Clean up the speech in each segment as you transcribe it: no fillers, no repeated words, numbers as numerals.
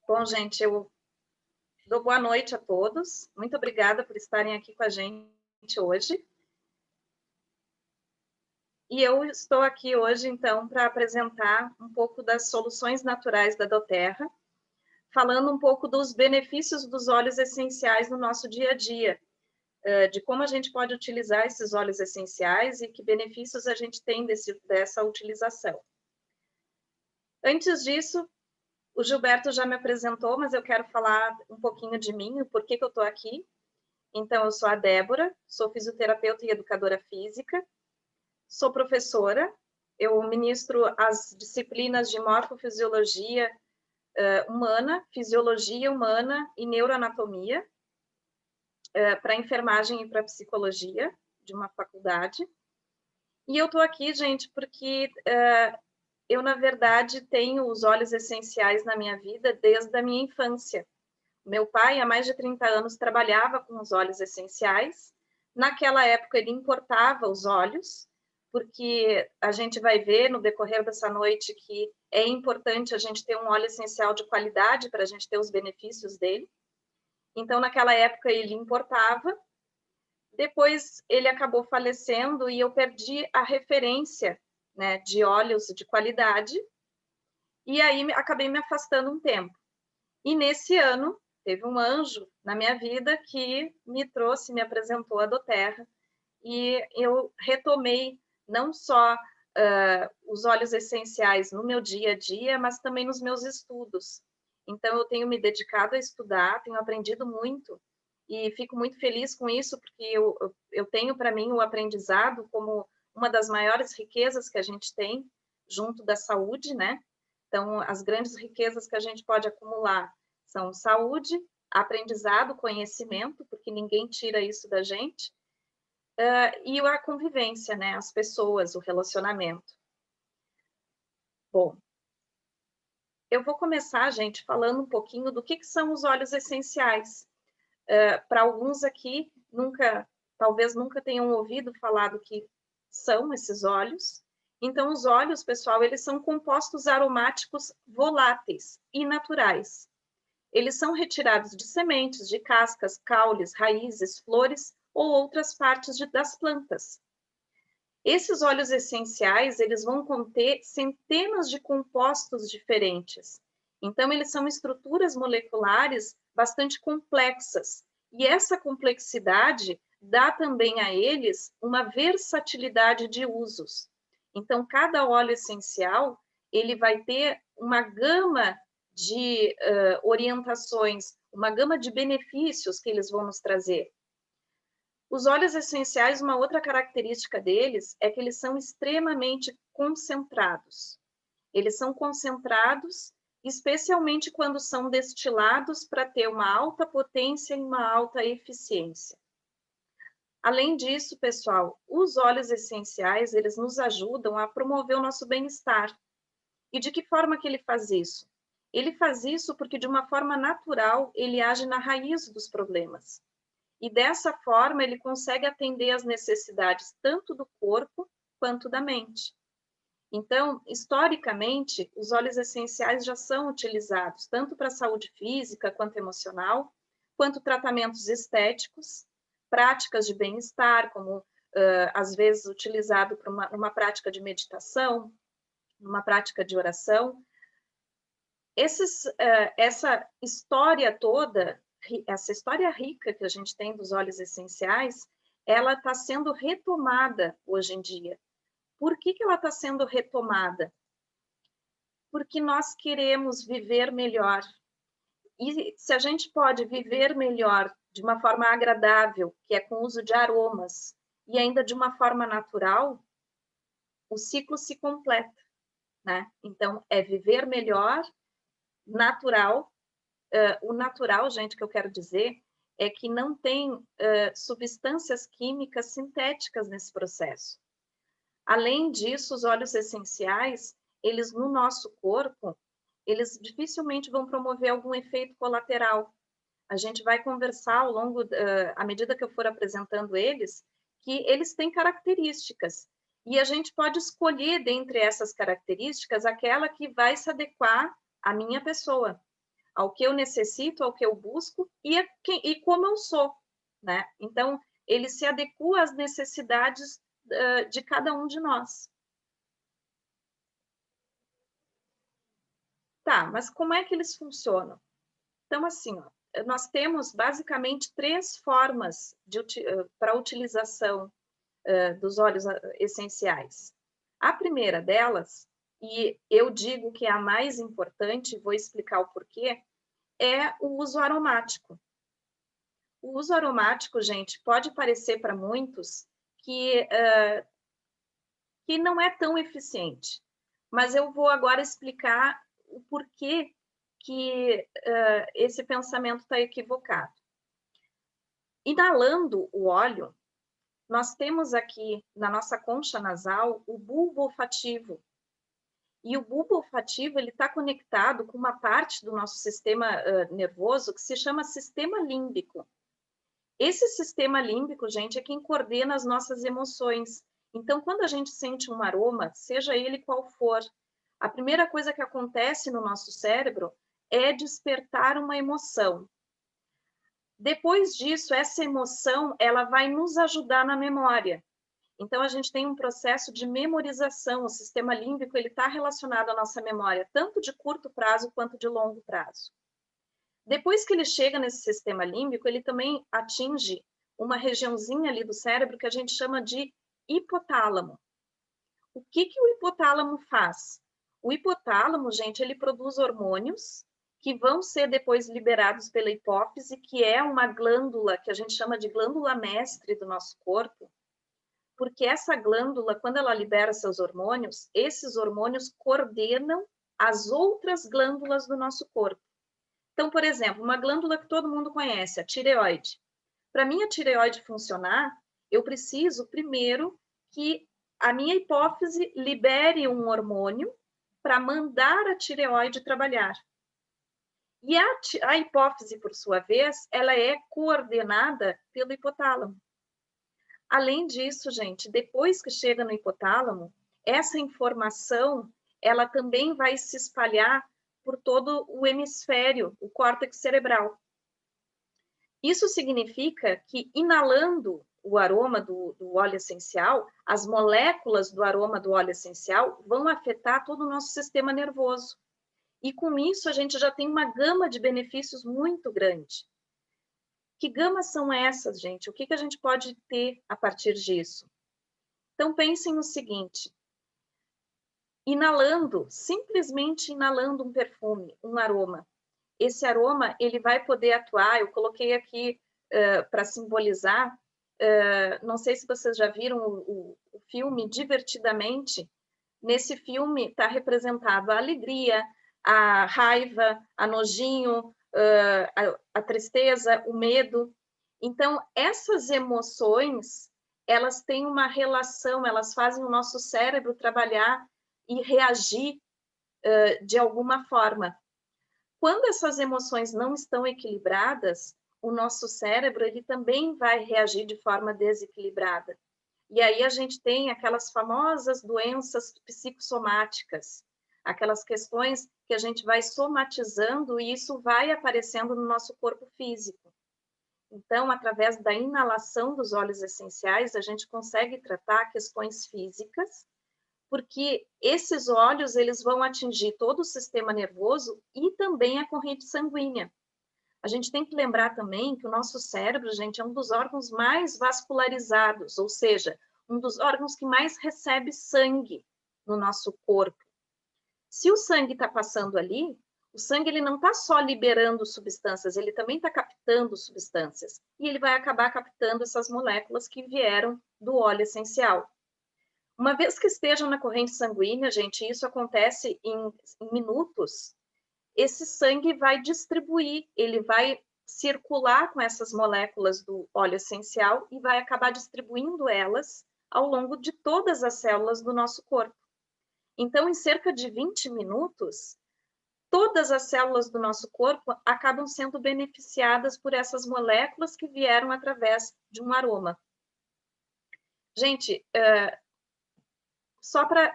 Bom, gente, eu dou boa noite a todos. Muito obrigada por estarem aqui com a gente hoje. E eu estou aqui hoje, então, para apresentar um pouco das soluções naturais da doTERRA, falando um pouco dos benefícios dos óleos essenciais no nosso dia a dia, de como a gente pode utilizar esses óleos essenciais e que benefícios a gente tem dessa utilização. Antes disso, o Gilberto já me apresentou, mas eu quero falar um pouquinho de mim, o porquê que eu estou aqui. Então, eu sou a Débora, sou fisioterapeuta e educadora física, sou professora, eu ministro as disciplinas de morfofisiologia humana, fisiologia humana e neuroanatomia para enfermagem e para psicologia de uma faculdade. E eu estou aqui, gente, porque eu, na verdade, tenho os óleos essenciais na minha vida desde a minha infância. Meu pai, há mais de 30 anos, trabalhava com os óleos essenciais. Naquela época, ele importava os óleos, porque a gente vai ver no decorrer dessa noite que é importante a gente ter um óleo essencial de qualidade para a gente ter os benefícios dele. Então, naquela época, ele importava. Depois, ele acabou falecendo e eu perdi a referência, né, de óleos de qualidade. E aí, acabei me afastando um tempo. E nesse ano, teve um anjo na minha vida que me trouxe, me apresentou a doTERRA, e eu retomei não só os óleos essenciais no meu dia a dia, mas também nos meus estudos. Então, eu tenho me dedicado a estudar, tenho aprendido muito, e fico muito feliz com isso, porque eu tenho para mim o aprendizado como uma das maiores riquezas que a gente tem, junto da saúde, né? Então, as grandes riquezas que a gente pode acumular são saúde, aprendizado, conhecimento, porque ninguém tira isso da gente, e a convivência, né? As pessoas, o relacionamento. Bom, eu vou começar, gente, falando um pouquinho do que são os óleos essenciais. Para alguns aqui, talvez nunca tenham ouvido falar do que são esses óleos. Então, os óleos, pessoal, eles são compostos aromáticos voláteis e naturais. Eles são retirados de sementes, de cascas, caules, raízes, flores ou outras partes das plantas. Esses óleos essenciais, eles vão conter centenas de compostos diferentes. Então, eles são estruturas moleculares bastante complexas. E essa complexidade dá também a eles uma versatilidade de usos. Então, cada óleo essencial, ele vai ter uma gama de orientações, uma gama de benefícios que eles vão nos trazer. Os óleos essenciais, uma outra característica deles é que eles são extremamente concentrados. Eles são concentrados, especialmente quando são destilados para ter uma alta potência e uma alta eficiência. Além disso, pessoal, os óleos essenciais, eles nos ajudam a promover o nosso bem-estar. E de que forma que ele faz isso? Ele faz isso porque, de uma forma natural, ele age na raiz dos problemas. E dessa forma, ele consegue atender às necessidades tanto do corpo quanto da mente. Então, historicamente, os óleos essenciais já são utilizados tanto para a saúde física quanto emocional, quanto tratamentos estéticos, práticas de bem-estar, como às vezes utilizado para uma prática de meditação, uma prática de oração. Essa história toda, essa história rica que a gente tem dos óleos essenciais, ela está sendo retomada hoje em dia. Por que ela está sendo retomada? Porque nós queremos viver melhor. E se a gente pode viver melhor de uma forma agradável, que é com o uso de aromas, e ainda de uma forma natural, o ciclo se completa, né? Então, é viver melhor, natural. O natural, gente, que eu quero dizer, é que não tem substâncias químicas sintéticas nesse processo. Além disso, os óleos essenciais, eles no nosso corpo, eles dificilmente vão promover algum efeito colateral. A gente vai conversar ao longo, à medida que eu for apresentando eles, que eles têm características. E a gente pode escolher dentre essas características aquela que vai se adequar à minha pessoa. ao que eu necessito, ao que eu busco e como eu sou, né? Então, ele se adequa às necessidades de cada um de nós. Tá, mas como é que eles funcionam? Então, assim, ó, nós temos basicamente 3 formas para utilização dos óleos essenciais. A primeira delas, e eu digo que é a mais importante, vou explicar o porquê, é o uso aromático. O uso aromático, gente, pode parecer para muitos que não é tão eficiente, mas eu vou agora explicar o porquê que esse pensamento está equivocado. Inalando o óleo, nós temos aqui na nossa concha nasal o bulbo olfativo. E o bulbo olfativo está conectado com uma parte do nosso sistema nervoso que se chama sistema límbico. Esse sistema límbico, gente, é quem coordena as nossas emoções. Então, quando a gente sente um aroma, seja ele qual for, a primeira coisa que acontece no nosso cérebro é despertar uma emoção. Depois disso, essa emoção, ela vai nos ajudar na memória. Então, a gente tem um processo de memorização. O sistema límbico está relacionado à nossa memória, tanto de curto prazo quanto de longo prazo. Depois que ele chega nesse sistema límbico, ele também atinge uma regiãozinha ali do cérebro que a gente chama de hipotálamo. O que o hipotálamo faz? O hipotálamo, gente, ele produz hormônios que vão ser depois liberados pela hipófise, que é uma glândula que a gente chama de glândula mestre do nosso corpo, porque essa glândula, quando ela libera seus hormônios, esses hormônios coordenam as outras glândulas do nosso corpo. Então, por exemplo, uma glândula que todo mundo conhece, a tireoide. Para minha tireoide funcionar, eu preciso, primeiro, que a minha hipófise libere um hormônio para mandar a tireoide trabalhar. E a hipófise, por sua vez, ela é coordenada pelo hipotálamo. Além disso, gente, depois que chega no hipotálamo, essa informação, ela também vai se espalhar por todo o hemisfério, o córtex cerebral. Isso significa que, inalando o aroma do óleo essencial, as moléculas do aroma do óleo essencial vão afetar todo o nosso sistema nervoso. E com isso, a gente já tem uma gama de benefícios muito grande. Que gamas são essas, gente? O que a gente pode ter a partir disso? Então, pensem no seguinte. Inalando, simplesmente inalando um perfume, um aroma. Esse aroma, ele vai poder atuar, eu coloquei aqui para simbolizar, não sei se vocês já viram o filme Divertidamente. Nesse filme está representado a alegria, a raiva, a nojinho, a tristeza, o medo. Então, essas emoções, elas têm uma relação, elas fazem o nosso cérebro trabalhar e reagir de alguma forma. Quando essas emoções não estão equilibradas, o nosso cérebro ele também vai reagir de forma desequilibrada. E aí a gente tem aquelas famosas doenças psicossomáticas, aquelas questões que a gente vai somatizando e isso vai aparecendo no nosso corpo físico. Então, através da inalação dos óleos essenciais, a gente consegue tratar questões físicas, porque esses óleos eles vão atingir todo o sistema nervoso e também a corrente sanguínea. A gente tem que lembrar também que o nosso cérebro, gente, é um dos órgãos mais vascularizados, ou seja, um dos órgãos que mais recebe sangue no nosso corpo. Se o sangue está passando ali, o sangue ele não está só liberando substâncias, ele também está captando substâncias. E ele vai acabar captando essas moléculas que vieram do óleo essencial. Uma vez que estejam na corrente sanguínea, gente, isso acontece em minutos, esse sangue vai distribuir, ele vai circular com essas moléculas do óleo essencial e vai acabar distribuindo elas ao longo de todas as células do nosso corpo. Então, em cerca de 20 minutos, todas as células do nosso corpo acabam sendo beneficiadas por essas moléculas que vieram através de um aroma. Gente, só para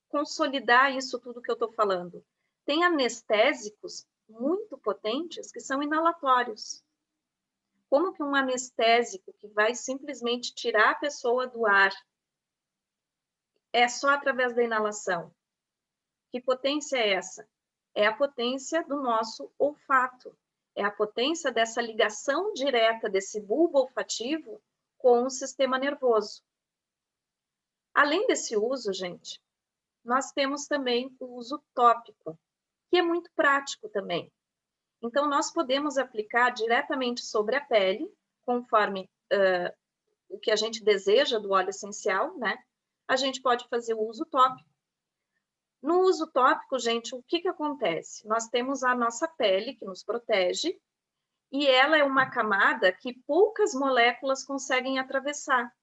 consolidar isso tudo que eu estou falando, tem anestésicos muito potentes que são inalatórios. Como que um anestésico que vai simplesmente tirar a pessoa do ar é só através da inalação? Que potência é essa? É a potência do nosso olfato. É a potência dessa ligação direta desse bulbo olfativo com o sistema nervoso. Além desse uso, gente, nós temos também o uso tópico, que é muito prático também. Então, nós podemos aplicar diretamente sobre a pele, conforme o que a gente deseja do óleo essencial, né? A gente pode fazer o uso tópico. No uso tópico, gente, o que acontece? Nós temos a nossa pele, que nos protege, e ela é uma camada que poucas moléculas conseguem atravessar.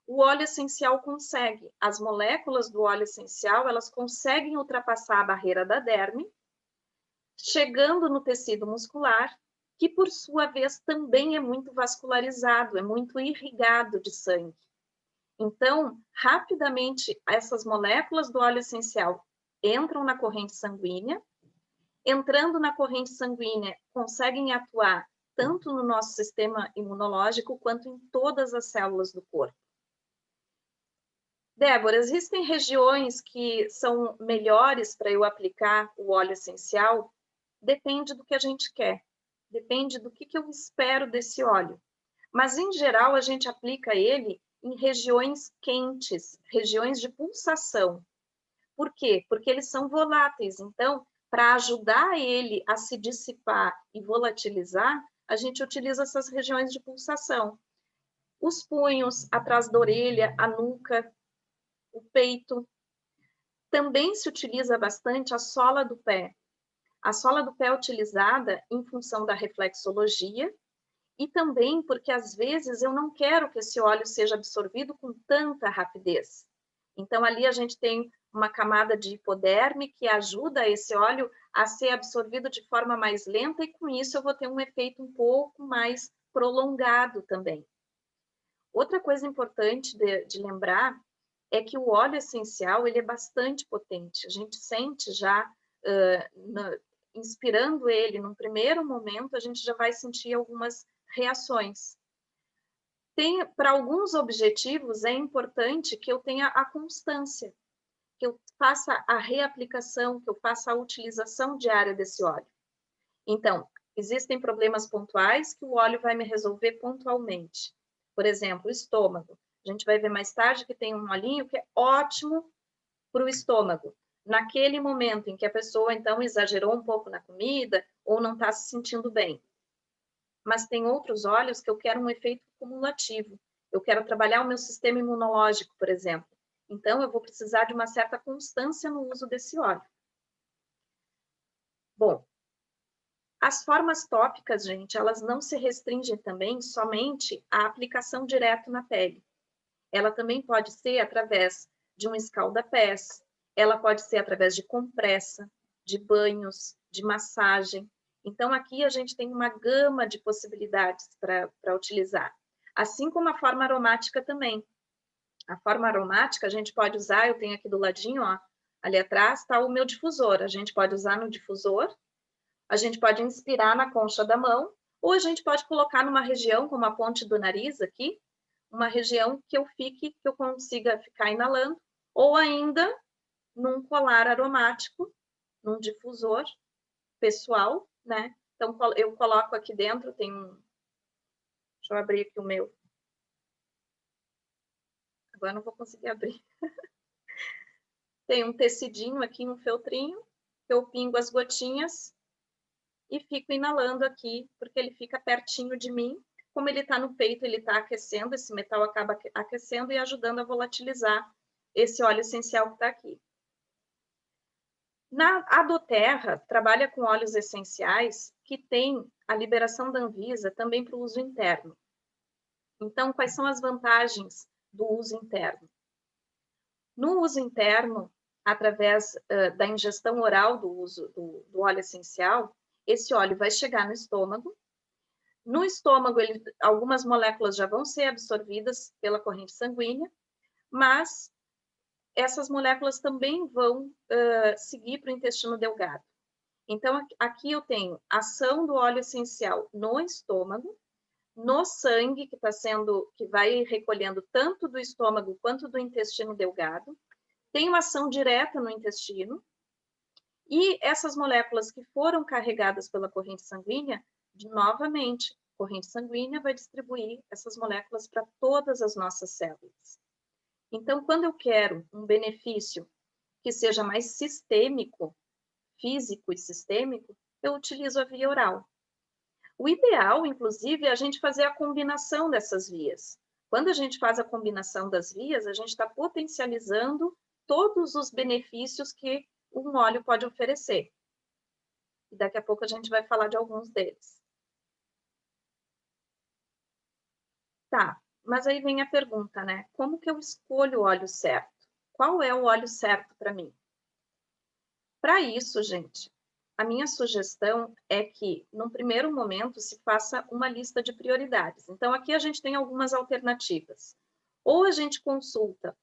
O óleo essencial consegue. As moléculas do óleo essencial, elas conseguem ultrapassar a barreira da derme, chegando no tecido muscular, que por sua vez também é muito vascularizado, é muito irrigado de sangue. Então, rapidamente, essas moléculas do óleo essencial entram na corrente sanguínea. Entrando na corrente sanguínea, conseguem atuar tanto no nosso sistema imunológico quanto em todas as células do corpo. Débora, existem regiões que são melhores para eu aplicar o óleo essencial? Depende do que a gente quer, depende do que eu espero desse óleo. Mas, em geral, a gente aplica ele em regiões quentes, regiões de pulsação. Por quê? Porque eles são voláteis. Então, para ajudar ele a se dissipar e volatilizar, a gente utiliza essas regiões de pulsação. Os punhos, atrás da orelha, a nuca, o peito. Também se utiliza bastante a sola do pé. A sola do pé é utilizada em função da reflexologia e também porque, às vezes, eu não quero que esse óleo seja absorvido com tanta rapidez. Então, ali a gente tem uma camada de hipoderme que ajuda esse óleo a ser absorvido de forma mais lenta e, com isso, eu vou ter um efeito um pouco mais prolongado também. Outra coisa importante de lembrar é que o óleo essencial ele é bastante potente. A gente sente já, inspirando ele, num primeiro momento, a gente já vai sentir algumas reações. Para alguns objetivos, é importante que eu tenha a constância, que eu faça a reaplicação, que eu faça a utilização diária desse óleo. Então, existem problemas pontuais que o óleo vai me resolver pontualmente. Por exemplo, o estômago. A gente vai ver mais tarde que tem um olhinho que é ótimo para o estômago. Naquele momento em que a pessoa, então, exagerou um pouco na comida ou não está se sentindo bem. Mas tem outros óleos que eu quero um efeito cumulativo. Eu quero trabalhar o meu sistema imunológico, por exemplo. Então, eu vou precisar de uma certa constância no uso desse óleo. Bom, as formas tópicas, gente, elas não se restringem também somente à aplicação direto na pele. Ela também pode ser através de um escalda-pés, ela pode ser através de compressa, de banhos, de massagem. Então, aqui a gente tem uma gama de possibilidades para utilizar. Assim como a forma aromática também. A forma aromática a gente pode usar, eu tenho aqui do ladinho, ó, ali atrás está o meu difusor. A gente pode usar no difusor, a gente pode inspirar na concha da mão, ou a gente pode colocar numa região, como a ponte do nariz aqui, uma região que eu consiga ficar inalando, ou ainda num colar aromático, num difusor pessoal, né? Então, eu coloco aqui dentro, tem um... Deixa eu abrir aqui o meu. Agora não vou conseguir abrir. Tem um tecidinho aqui, um feltrinho, que eu pingo as gotinhas e fico inalando aqui, porque ele fica pertinho de mim. Como ele está no peito, ele está aquecendo, esse metal acaba aquecendo e ajudando a volatilizar esse óleo essencial que está aqui. A doTERRA trabalha com óleos essenciais que têm a liberação da Anvisa também para o uso interno. Então, quais são as vantagens do uso interno? No uso interno, através da ingestão oral do uso do óleo essencial, esse óleo vai chegar no estômago. No estômago, algumas moléculas já vão ser absorvidas pela corrente sanguínea, mas essas moléculas também vão seguir para o intestino delgado. Então, aqui eu tenho ação do óleo essencial no estômago, no sangue, que vai recolhendo tanto do estômago quanto do intestino delgado, tem uma ação direta no intestino, e essas moléculas que foram carregadas pela corrente sanguínea, novamente, a corrente sanguínea vai distribuir essas moléculas para todas as nossas células. Então, quando eu quero um benefício que seja mais sistêmico, físico e sistêmico, eu utilizo a via oral. O ideal, inclusive, é a gente fazer a combinação dessas vias. Quando a gente faz a combinação das vias, a gente está potencializando todos os benefícios que um óleo pode oferecer. E daqui a pouco a gente vai falar de alguns deles. Tá, mas aí vem a pergunta, né? Como que eu escolho o óleo certo? Qual é o óleo certo para mim? Para isso, gente, a minha sugestão é que, num primeiro momento, se faça uma lista de prioridades. Então, aqui a gente tem algumas alternativas. Ou a gente consulta,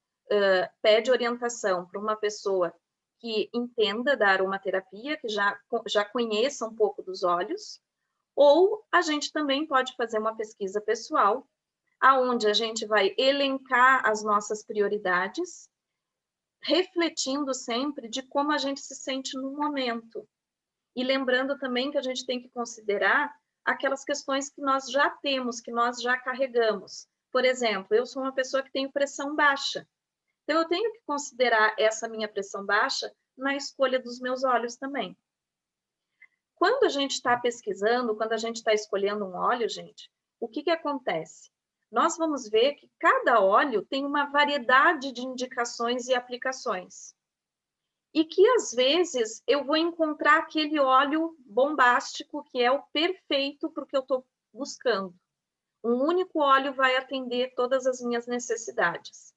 pede orientação para uma pessoa que entenda da aromaterapia, que já conheça um pouco dos óleos, ou a gente também pode fazer uma pesquisa pessoal, aonde a gente vai elencar as nossas prioridades, refletindo sempre de como a gente se sente no momento. E lembrando também que a gente tem que considerar aquelas questões que nós já temos, que nós já carregamos. Por exemplo, eu sou uma pessoa que tem pressão baixa. Então, eu tenho que considerar essa minha pressão baixa na escolha dos meus óleos também. Quando a gente está pesquisando, quando a gente está escolhendo um óleo, gente, o que que acontece? Nós vamos ver que cada óleo tem uma variedade de indicações e aplicações. E que, às vezes, eu vou encontrar aquele óleo bombástico que é o perfeito para o que eu estou buscando. Um único óleo vai atender todas as minhas necessidades.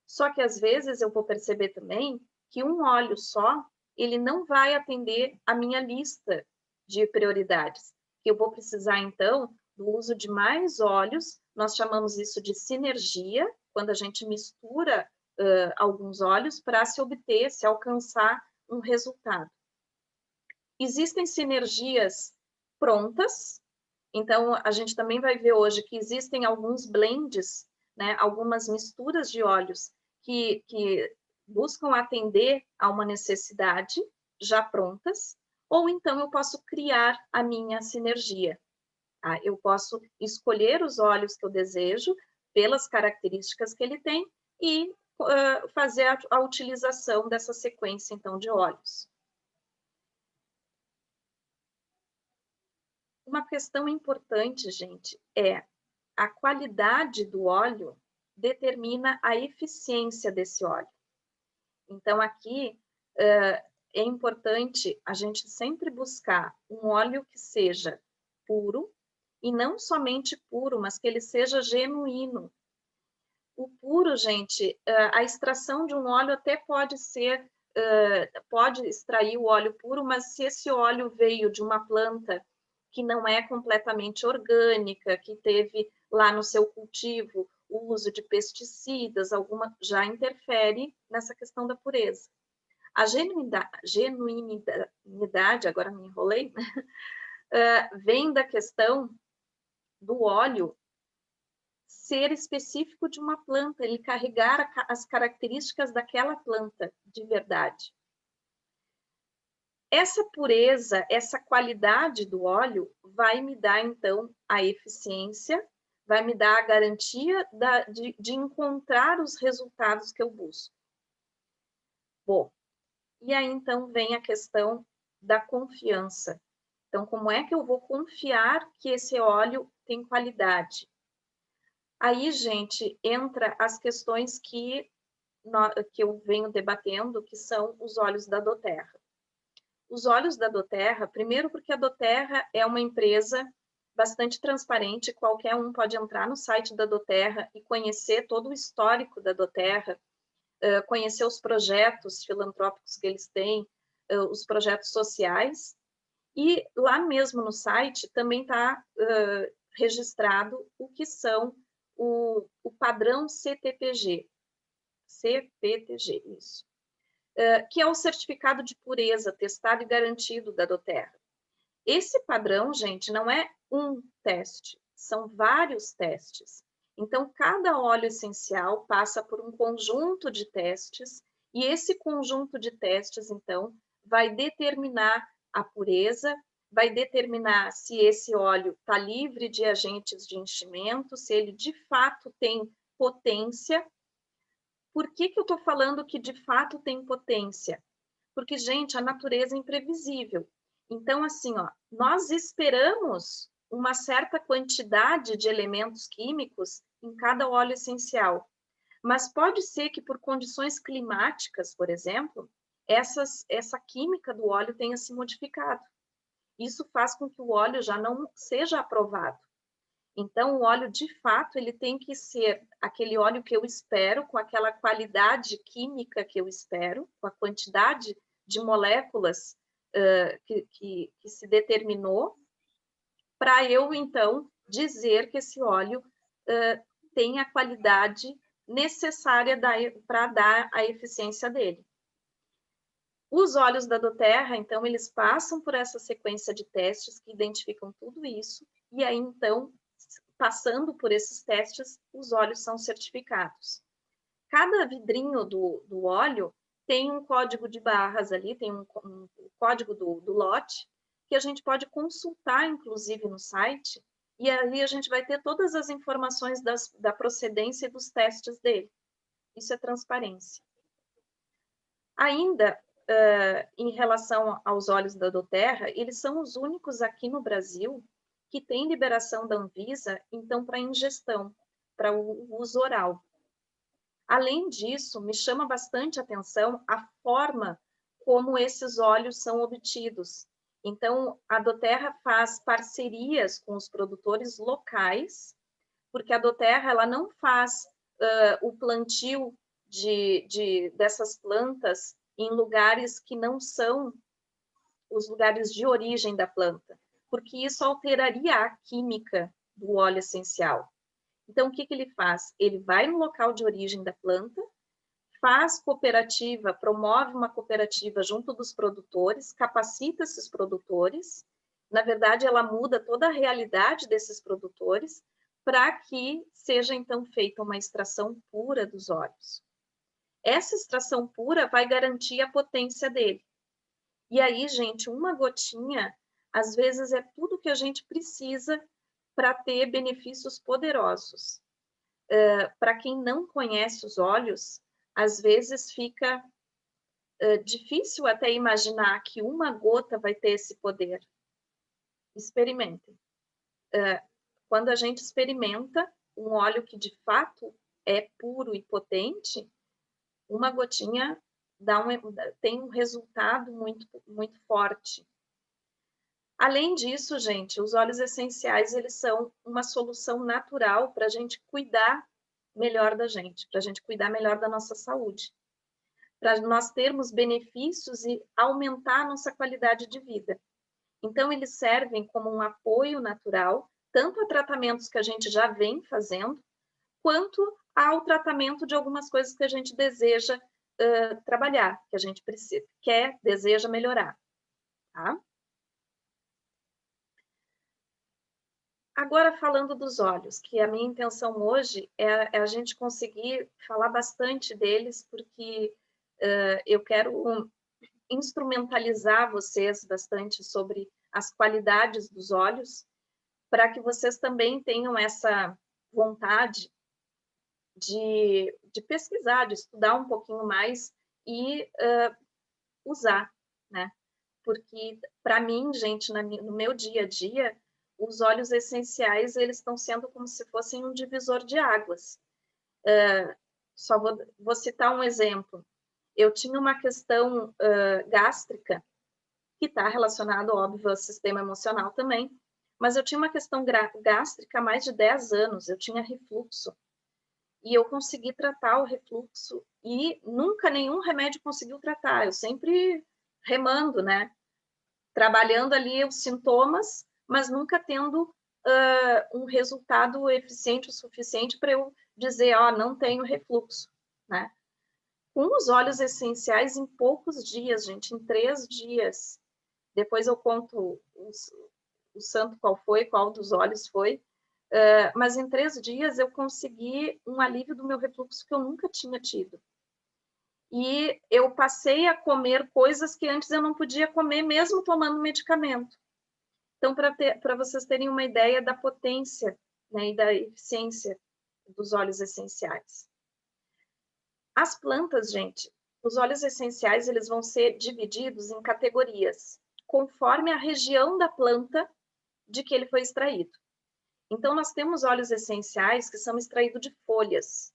Só que, às vezes, eu vou perceber também que um óleo só, ele não vai atender a minha lista de prioridades. Eu vou precisar, então, do uso de mais óleos. Nós chamamos isso de sinergia, quando a gente mistura alguns óleos para se alcançar um resultado. Existem sinergias prontas, então a gente também vai ver hoje que existem alguns blends, né, algumas misturas de óleos que buscam atender a uma necessidade já prontas, ou então eu posso criar a minha sinergia. Tá? Eu posso escolher os óleos que eu desejo, pelas características que ele tem, e fazer a utilização dessa sequência, então, de óleos. Uma questão importante, gente, é a qualidade do óleo determina a eficiência desse óleo. Então, aqui é importante a gente sempre buscar um óleo que seja puro, e não somente puro, mas que ele seja genuíno. O puro, gente, a extração de um óleo até pode ser, pode extrair o óleo puro, mas se esse óleo veio de uma planta que não é completamente orgânica, que teve lá no seu cultivo o uso de pesticidas, já interfere nessa questão da pureza. A genuinidade, agora me enrolei, vem da questão do óleo ser específico de uma planta, ele carregar as características daquela planta de verdade. Essa pureza, essa qualidade do óleo vai me dar, então, a eficiência, vai me dar a garantia de encontrar os resultados que eu busco. Bom, e aí, então, vem a questão da confiança. Então, como é que eu vou confiar que esse óleo tem qualidade? Aí, gente, entra as questões que eu venho debatendo, que são os óleos da doTERRA. Os óleos da doTERRA, primeiro porque a doTERRA é uma empresa bastante transparente, qualquer um pode entrar no site da doTERRA e conhecer todo o histórico da doTERRA, conhecer os projetos filantrópicos que eles têm, os projetos sociais, e lá mesmo no site também está registrado o que são o padrão CTPG. CPTG, isso. que é o certificado de pureza testado e garantido da doTERRA. Esse padrão, gente, não é um teste, são vários testes. Então, cada óleo essencial passa por um conjunto de testes, e esse conjunto de testes, então, vai determinar a pureza, vai determinar se esse óleo está livre de agentes de enchimento, se ele de fato tem potência. Por que eu estou falando que de fato tem potência? Porque, gente, a natureza é imprevisível. Então, assim, ó, nós esperamos uma certa quantidade de elementos químicos em cada óleo essencial. Mas pode ser que por condições climáticas, por exemplo, essa química do óleo tenha se modificado. Isso faz com que o óleo já não seja aprovado. Então, o óleo, de fato, ele tem que ser aquele óleo que eu espero, com aquela qualidade química que eu espero, com a quantidade de moléculas que se determinou, para eu, então, dizer que esse óleo tem a qualidade necessária para dar a eficiência dele. Os óleos da doTERRA, então, eles passam por essa sequência de testes que identificam tudo isso, e aí, então, passando por esses testes, os óleos são certificados. Cada vidrinho do óleo tem um código de barras ali, tem um código do lote, que a gente pode consultar, inclusive, no site, e ali a gente vai ter todas as informações da procedência e dos testes dele. Isso é transparência. Ainda, em relação aos óleos da doTERRA, eles são os únicos aqui no Brasil que tem liberação da Anvisa, então, para ingestão, para o uso oral. Além disso, me chama bastante atenção a forma como esses óleos são obtidos. Então, a doTERRA faz parcerias com os produtores locais, porque a doTERRA ela não faz o plantio dessas plantas em lugares que não são os lugares de origem da planta, porque isso alteraria a química do óleo essencial. Então, o que ele faz? Ele vai no local de origem da planta, faz cooperativa, promove uma cooperativa junto dos produtores, capacita esses produtores. Na verdade, ela muda toda a realidade desses produtores para que seja, então, feita uma extração pura dos óleos. Essa extração pura vai garantir a potência dele. E aí, gente, uma gotinha, às vezes, é tudo que a gente precisa para ter benefícios poderosos. Para quem não conhece os óleos, às vezes fica difícil até imaginar que uma gota vai ter esse poder. Experimentem. Quando a gente experimenta um óleo que de fato é puro e potente, uma gotinha tem um resultado muito, muito forte. Além disso, gente, os óleos essenciais, eles são uma solução natural para a gente cuidar melhor da gente, para a gente cuidar melhor da nossa saúde, para nós termos benefícios e aumentar a nossa qualidade de vida. Então, eles servem como um apoio natural, tanto a tratamentos que a gente já vem fazendo, quanto ao tratamento de algumas coisas que a gente deseja trabalhar, que a gente deseja melhorar, tá? Agora, falando dos óleos, que a minha intenção hoje é a gente conseguir falar bastante deles, porque eu quero instrumentalizar vocês bastante sobre as qualidades dos óleos, para que vocês também tenham essa vontade de pesquisar, de estudar um pouquinho mais e usar, né? Porque, para mim, gente, no meu dia a dia, os óleos essenciais, eles estão sendo como se fossem um divisor de águas. Só vou citar um exemplo. Eu tinha uma questão gástrica, que está relacionado, óbvio, ao sistema emocional também, mas eu tinha uma questão gástrica há mais de 10 anos, eu tinha refluxo. E eu consegui tratar o refluxo e nunca nenhum remédio conseguiu tratar. Eu sempre remando, né? Trabalhando ali os sintomas, mas nunca tendo um resultado eficiente o suficiente para eu dizer, ó, não tenho refluxo, né? com os óleos essenciais em poucos dias, gente, em 3 dias. Depois eu conto o santo qual foi, qual dos óleos foi. Mas em 3 dias eu consegui um alívio do meu refluxo que eu nunca tinha tido. E eu passei a comer coisas que antes eu não podia comer, mesmo tomando medicamento. Então, para vocês terem uma ideia da potência, né, e da eficiência dos óleos essenciais. As plantas, gente, os óleos essenciais, eles vão ser divididos em categorias, conforme a região da planta de que ele foi extraído. Então, nós temos óleos essenciais que são extraídos de folhas.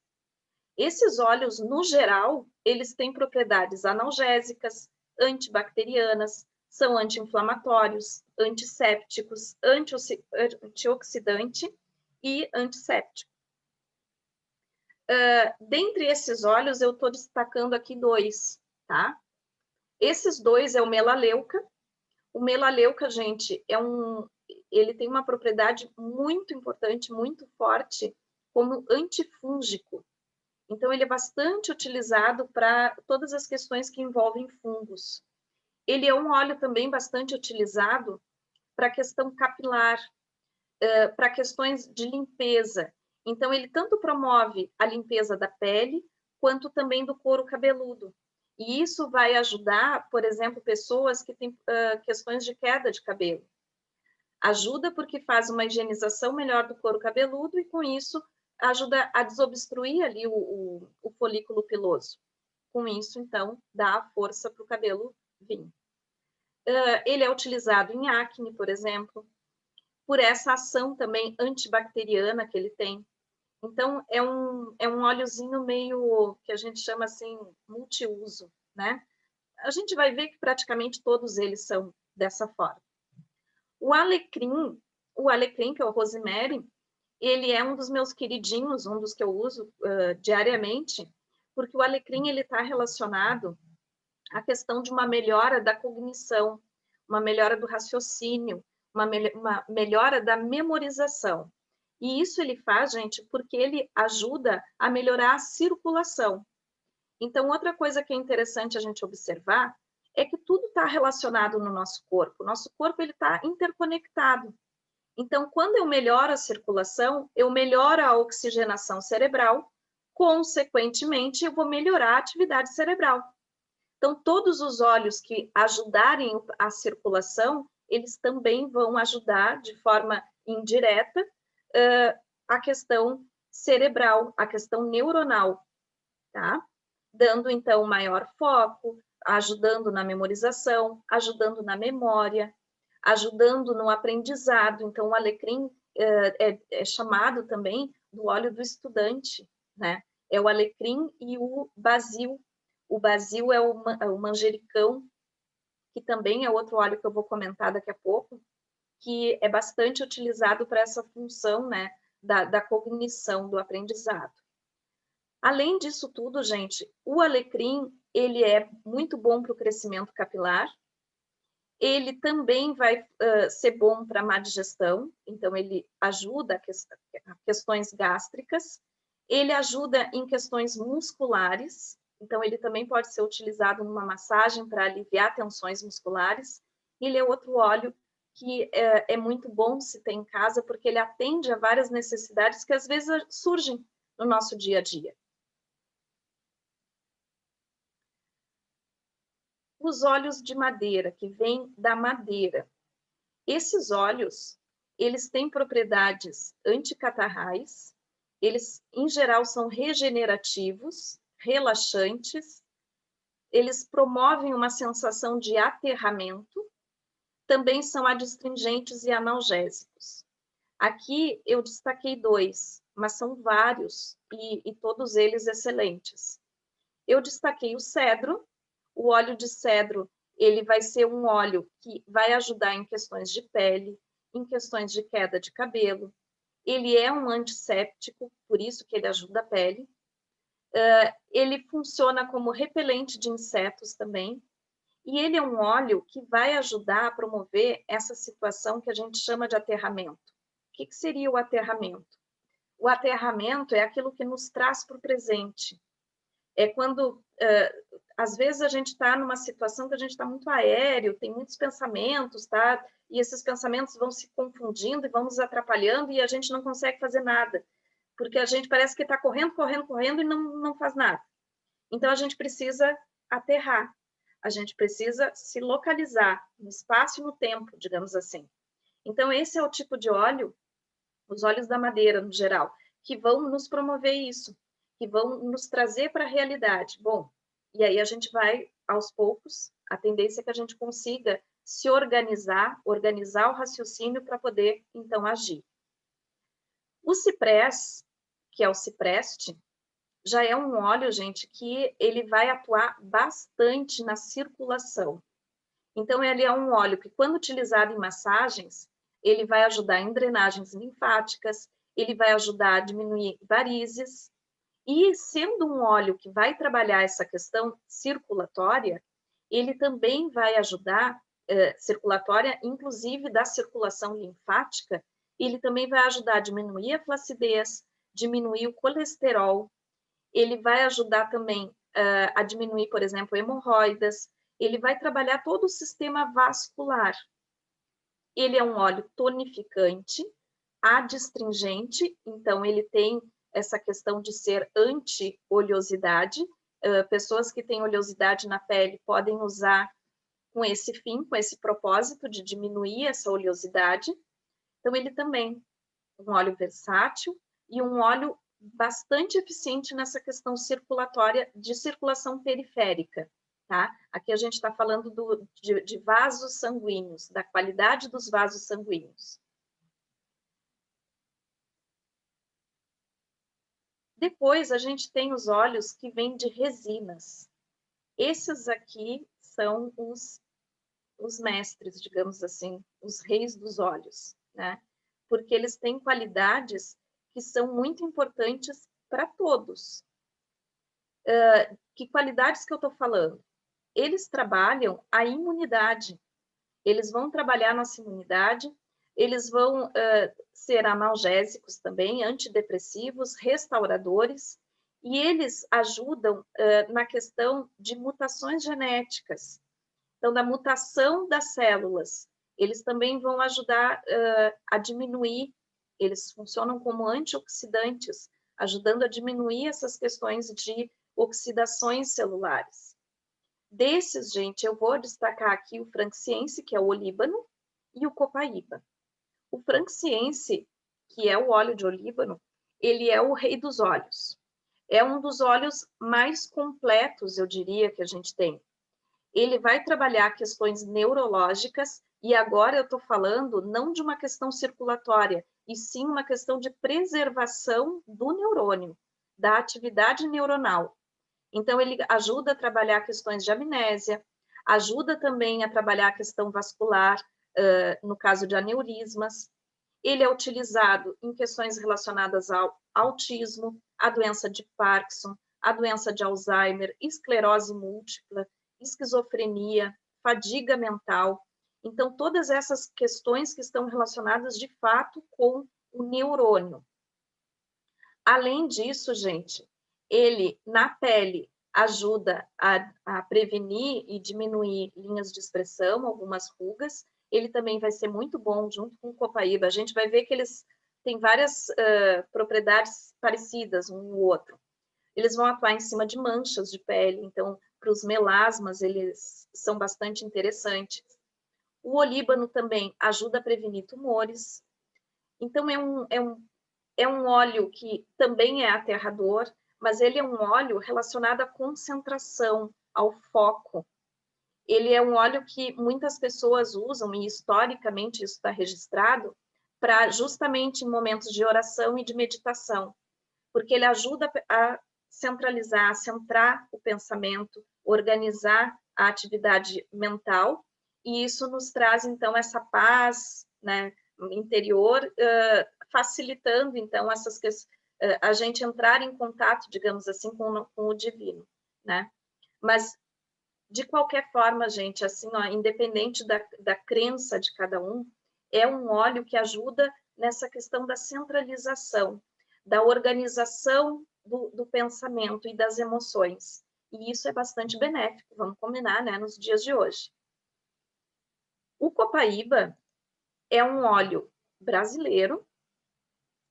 Esses óleos, no geral, eles têm propriedades analgésicas, antibacterianas, são anti-inflamatórios, antissépticos, antioxidante e antisséptico. Dentre esses óleos, eu estou destacando aqui 2, tá? Esses 2 é o melaleuca. O melaleuca, gente, ele tem uma propriedade muito importante, muito forte, como antifúngico. Então, ele é bastante utilizado para todas as questões que envolvem fungos. Ele é um óleo também bastante utilizado para a questão capilar, para questões de limpeza. Então, ele tanto promove a limpeza da pele, quanto também do couro cabeludo. E isso vai ajudar, por exemplo, pessoas que têm questões de queda de cabelo. Ajuda porque faz uma higienização melhor do couro cabeludo e, com isso, ajuda a desobstruir ali o folículo piloso. Com isso, então, dá a força para o cabelo vir. Ele é utilizado em acne, por exemplo, por essa ação também antibacteriana que ele tem. Então, é um óleozinho meio, que a gente chama assim, multiuso, né? A gente vai ver que praticamente todos eles são dessa forma. O alecrim, que é o rosemary, ele é um dos meus queridinhos, um dos que eu uso diariamente, porque o alecrim ele está relacionado à questão de uma melhora da cognição, uma melhora do raciocínio, uma melhora da memorização. E isso ele faz, gente, porque ele ajuda a melhorar a circulação. Então, outra coisa que é interessante a gente observar é que tudo está relacionado no nosso corpo. Nosso corpo ele está interconectado. Então, quando eu melhoro a circulação, eu melhoro a oxigenação cerebral, consequentemente, eu vou melhorar a atividade cerebral. Então, todos os óleos que ajudarem a circulação, eles também vão ajudar de forma indireta a questão cerebral, a questão neuronal, tá? Dando, então, maior foco, ajudando na memorização, ajudando na memória, ajudando no aprendizado. Então, o alecrim é chamado também do óleo do estudante, né? É o alecrim e o basil. O basil é o manjericão, que também é outro óleo que eu vou comentar daqui a pouco, que é bastante utilizado para essa função, né, da cognição, do aprendizado. Além disso tudo, gente, o alecrim, ele é muito bom para o crescimento capilar, ele também vai ser bom para a má digestão, então ele ajuda a questões gástricas, ele ajuda em questões musculares, então ele também pode ser utilizado numa massagem para aliviar tensões musculares. Ele é outro óleo que é muito bom se ter em casa, porque ele atende a várias necessidades que às vezes surgem no nosso dia a dia. Os óleos de madeira, que vêm da madeira. Esses óleos, eles têm propriedades anticatarrais, eles, em geral, são regenerativos, relaxantes, eles promovem uma sensação de aterramento, também são adstringentes e analgésicos. Aqui eu destaquei 2, mas são vários e todos eles excelentes. Eu destaquei o cedro. O óleo de cedro, ele vai ser um óleo que vai ajudar em questões de pele, em questões de queda de cabelo. Ele é um antisséptico, por isso que ele ajuda a pele. Ele funciona como repelente de insetos também. E ele é um óleo que vai ajudar a promover essa situação que a gente chama de aterramento. O que seria o aterramento? O aterramento é aquilo que nos traz para o presente. É quando, às vezes, a gente está numa situação que a gente está muito aéreo, tem muitos pensamentos, tá? E esses pensamentos vão se confundindo e vão nos atrapalhando e a gente não consegue fazer nada, porque a gente parece que está correndo, correndo, correndo e não faz nada. Então, a gente precisa aterrar, a gente precisa se localizar no espaço e no tempo, digamos assim. Então, esse é o tipo de óleo, os óleos da madeira, no geral, que vão nos promover isso, que vão nos trazer para a realidade. Bom, e aí a gente vai, aos poucos, a tendência é que a gente consiga se organizar, organizar o raciocínio para poder, então, agir. O ciprés, que é o cipreste, já é um óleo, gente, que ele vai atuar bastante na circulação. Então, ele é um óleo que, quando utilizado em massagens, ele vai ajudar em drenagens linfáticas, ele vai ajudar a diminuir varizes, e sendo um óleo que vai trabalhar essa questão circulatória, ele também vai ajudar, circulatória, inclusive da circulação linfática, ele também vai ajudar a diminuir a flacidez, diminuir o colesterol, ele vai ajudar também a diminuir, por exemplo, hemorroidas, ele vai trabalhar todo o sistema vascular. Ele é um óleo tonificante, adstringente, então ele tem essa questão de ser anti-oleosidade. Pessoas que têm oleosidade na pele podem usar com esse fim, com esse propósito de diminuir essa oleosidade. Então, ele também é um óleo versátil e um óleo bastante eficiente nessa questão circulatória, de circulação periférica, tá? Aqui a gente está falando de vasos sanguíneos, da qualidade dos vasos sanguíneos. Depois, a gente tem os óleos que vêm de resinas. Esses aqui são os mestres, digamos assim, os reis dos óleos, né? Porque eles têm qualidades que são muito importantes para todos. Que qualidades que eu estou falando? Eles trabalham a imunidade, eles vão trabalhar a nossa imunidade, eles vão ser analgésicos também, antidepressivos, restauradores, e eles ajudam na questão de mutações genéticas. Então, da mutação das células, eles também vão ajudar a diminuir, eles funcionam como antioxidantes, ajudando a diminuir essas questões de oxidações celulares. Desses, gente, eu vou destacar aqui o frankincense, que é o olíbano, e o copaíba. O frankincense, que é o óleo de olíbano, ele é o rei dos óleos. É um dos óleos mais completos, eu diria, que a gente tem. Ele vai trabalhar questões neurológicas, e agora eu estou falando não de uma questão circulatória, e sim uma questão de preservação do neurônio, da atividade neuronal. Então, ele ajuda a trabalhar questões de amnésia, ajuda também a trabalhar a questão vascular, no caso de aneurismas. Ele é utilizado em questões relacionadas ao autismo, a doença de Parkinson, a doença de Alzheimer, esclerose múltipla, esquizofrenia, fadiga mental. Então, todas essas questões que estão relacionadas, de fato, com o neurônio. Além disso, gente, ele, na pele, ajuda a prevenir e diminuir linhas de expressão, algumas rugas. Ele também vai ser muito bom junto com o copaíba. A gente vai ver que eles têm várias propriedades parecidas um no outro. Eles vão atuar em cima de manchas de pele, então, para os melasmas, eles são bastante interessantes. O olíbano também ajuda a prevenir tumores. Então, é um óleo que também é aterrador, mas ele é um óleo relacionado à concentração, ao foco. Ele é um óleo que muitas pessoas usam, e historicamente isso está registrado, para justamente em momentos de oração e de meditação, porque ele ajuda a centralizar, a centrar o pensamento, organizar a atividade mental, e isso nos traz, então, essa paz, né, interior, facilitando, então, a gente entrar em contato, digamos assim, com o divino, né? Mas, de qualquer forma, gente, assim, ó, independente da crença de cada um, é um óleo que ajuda nessa questão da centralização, da organização do pensamento e das emoções. E isso é bastante benéfico, vamos combinar, né, nos dias de hoje. O copaíba é um óleo brasileiro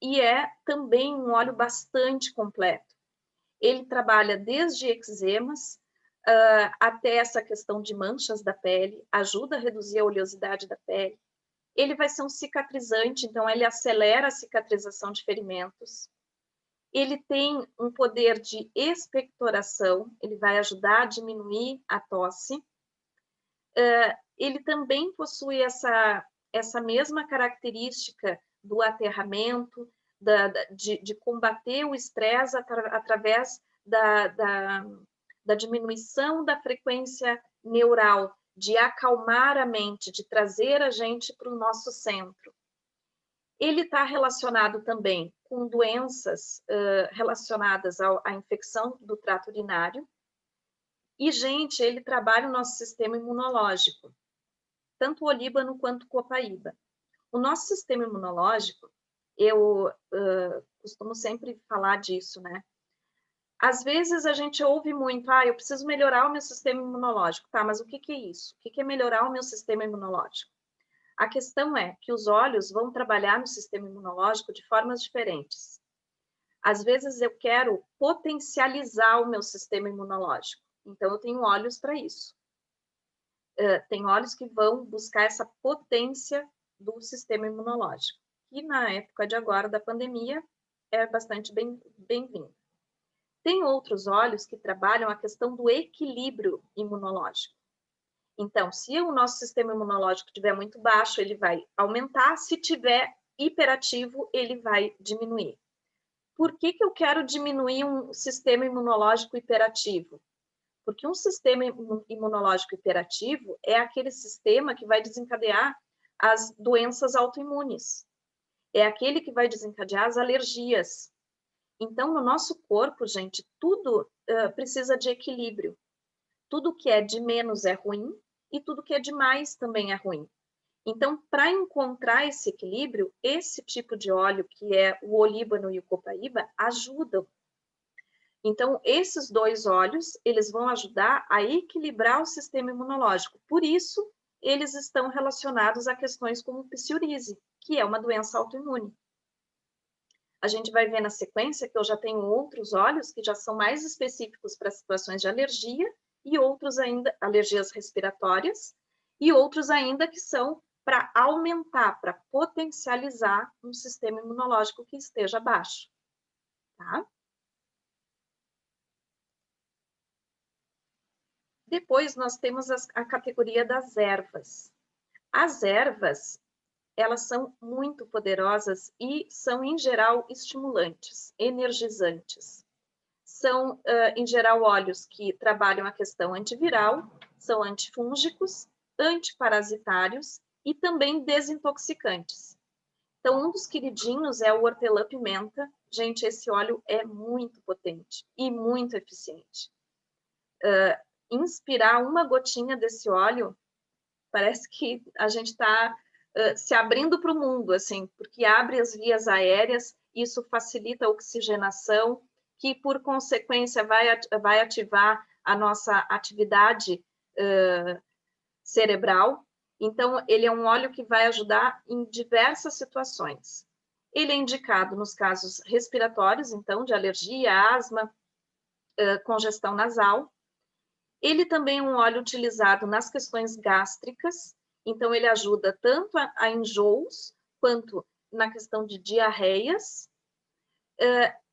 e é também um óleo bastante completo. Ele trabalha desde eczemas até essa questão de manchas da pele, ajuda a reduzir a oleosidade da pele. Ele vai ser um cicatrizante, então ele acelera a cicatrização de ferimentos. Ele tem um poder de expectoração, ele vai ajudar a diminuir a tosse. Ele também possui essa mesma característica do aterramento, de combater o estresse através da diminuição da frequência neural, de acalmar a mente, de trazer a gente para o nosso centro. Ele está relacionado também com doenças relacionadas à infecção do trato urinário. E, gente, ele trabalha o nosso sistema imunológico, tanto o olíbano quanto o copaíba. O nosso sistema imunológico, eu costumo sempre falar disso, né? Às vezes a gente ouve muito, eu preciso melhorar o meu sistema imunológico. Tá, mas o que é isso? O que é melhorar o meu sistema imunológico? A questão é que os óleos vão trabalhar no sistema imunológico de formas diferentes. Às vezes eu quero potencializar o meu sistema imunológico. Então eu tenho óleos para isso. Tem óleos que vão buscar essa potência do sistema imunológico. E na época de agora da pandemia é bastante bem-vindo. Tem outros óleos que trabalham a questão do equilíbrio imunológico. Então, se o nosso sistema imunológico estiver muito baixo, ele vai aumentar. Se tiver hiperativo, ele vai diminuir. Por que eu quero diminuir um sistema imunológico hiperativo? Porque um sistema imunológico hiperativo é aquele sistema que vai desencadear as doenças autoimunes. É aquele que vai desencadear as alergias. Então, no nosso corpo, gente, tudo precisa de equilíbrio. Tudo que é de menos é ruim e tudo que é de mais também é ruim. Então, para encontrar esse equilíbrio, esse tipo de óleo, que é o olíbano e o copaíba, ajudam. Então, esses dois óleos, eles vão ajudar a equilibrar o sistema imunológico. Por isso, eles estão relacionados a questões como psoríase, que é uma doença autoimune. A gente vai ver na sequência que eu já tenho outros óleos que já são mais específicos para situações de alergia e outros ainda, alergias respiratórias, e outros ainda que são para aumentar, para potencializar um sistema imunológico que esteja baixo, tá? Depois nós temos a categoria das ervas. As ervas, elas são muito poderosas e são, em geral, estimulantes, energizantes. São, em geral, óleos que trabalham a questão antiviral, são antifúngicos, antiparasitários e também desintoxicantes. Então, um dos queridinhos é o hortelã-pimenta. Gente, esse óleo é muito potente e muito eficiente. Inspirar uma gotinha desse óleo, parece que a gente está se abrindo para o mundo, assim, porque abre as vias aéreas, isso facilita a oxigenação, que por consequência vai ativar a nossa atividade cerebral. Então, ele é um óleo que vai ajudar em diversas situações. Ele é indicado nos casos respiratórios, então, de alergia, asma, congestão nasal. Ele também é um óleo utilizado nas questões gástricas, então ele ajuda tanto a enjoos, quanto na questão de diarreias.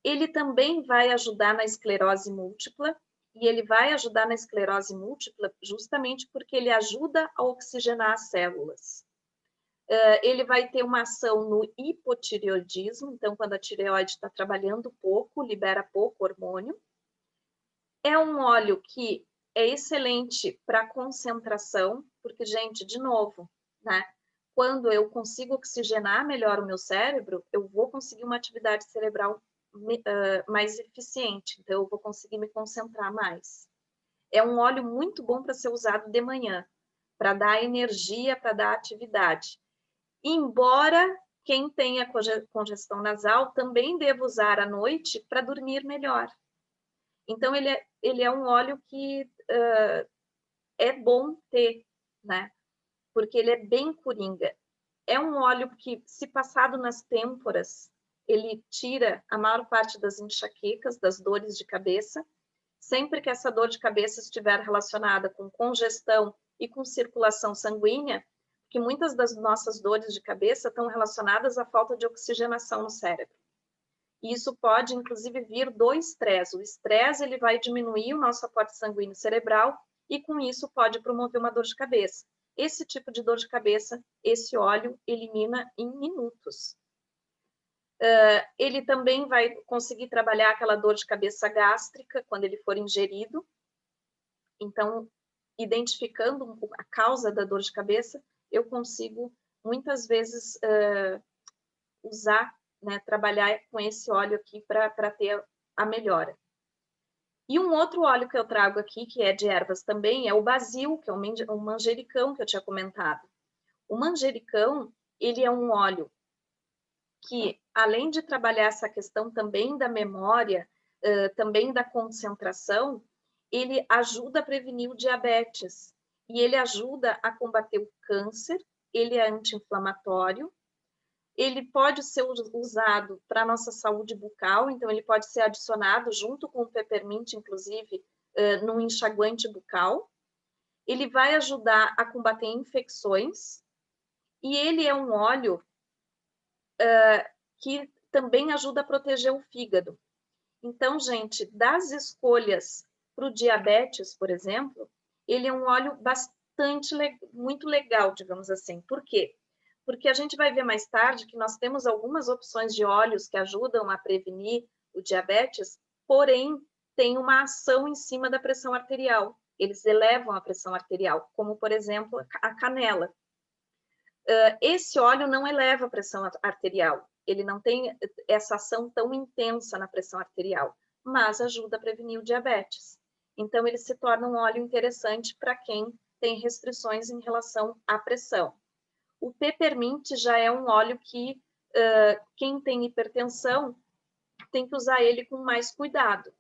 Ele também vai ajudar na esclerose múltipla, e ele vai ajudar na esclerose múltipla justamente porque ele ajuda a oxigenar as células. Ele vai ter uma ação no hipotireoidismo, então quando a tireoide está trabalhando pouco, libera pouco hormônio. É um óleo que é excelente para concentração, porque, gente, de novo, né? Quando eu consigo oxigenar melhor o meu cérebro, eu vou conseguir uma atividade cerebral mais eficiente, então eu vou conseguir me concentrar mais. É um óleo muito bom para ser usado de manhã, para dar energia, para dar atividade. Embora quem tem a congestão nasal também deve usar à noite para dormir melhor. Então, ele é um óleo que é bom ter, né? Porque ele é bem coringa. É um óleo que, se passado nas têmporas, ele tira a maior parte das enxaquecas, das dores de cabeça. Sempre que essa dor de cabeça estiver relacionada com congestão e com circulação sanguínea, que muitas das nossas dores de cabeça estão relacionadas à falta de oxigenação no cérebro. E isso pode, inclusive, vir do estresse. O estresse ele vai diminuir o nosso aporte sanguíneo cerebral e, com isso, pode promover uma dor de cabeça. Esse tipo de dor de cabeça, esse óleo elimina em minutos. Ele também vai conseguir trabalhar aquela dor de cabeça gástrica quando ele for ingerido. Então, identificando a causa da dor de cabeça, eu consigo, muitas vezes, usar, né, trabalhar com esse óleo aqui para ter a melhora. E um outro óleo que eu trago aqui, que é de ervas também, é o basil, que é o manjericão que eu tinha comentado. O manjericão, ele é um óleo que, além de trabalhar essa questão também da memória, também da concentração, ele ajuda a prevenir o diabetes. E ele ajuda a combater o câncer, ele é anti-inflamatório, ele pode ser usado para a nossa saúde bucal, então ele pode ser adicionado junto com o peppermint, inclusive, num enxaguante bucal. Ele vai ajudar a combater infecções e ele é um óleo que também ajuda a proteger o fígado. Então, gente, das escolhas para o diabetes, por exemplo, ele é um óleo muito legal, digamos assim. Por quê? Porque a gente vai ver mais tarde que nós temos algumas opções de óleos que ajudam a prevenir o diabetes, porém, tem uma ação em cima da pressão arterial. Eles elevam a pressão arterial, como, por exemplo, a canela. Esse óleo não eleva a pressão arterial. Ele não tem essa ação tão intensa na pressão arterial, mas ajuda a prevenir o diabetes. Então, ele se torna um óleo interessante para quem tem restrições em relação à pressão. O peppermint já é um óleo que quem tem hipertensão tem que usar ele com mais cuidado,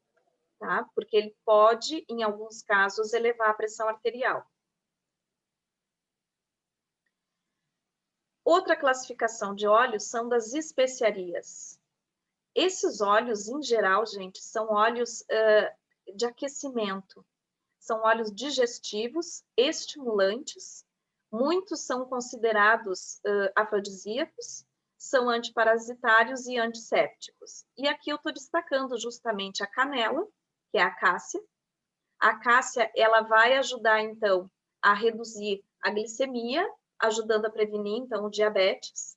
tá? Porque ele pode, em alguns casos, elevar a pressão arterial. Outra classificação de óleos são das especiarias. Esses óleos, em geral, gente, são óleos de aquecimento. São óleos digestivos, estimulantes. Muitos são considerados afrodisíacos, são antiparasitários e antissépticos. E aqui eu estou destacando justamente a canela, que é a acácia. A acácia, ela vai ajudar, então, a reduzir a glicemia, ajudando a prevenir, então, o diabetes.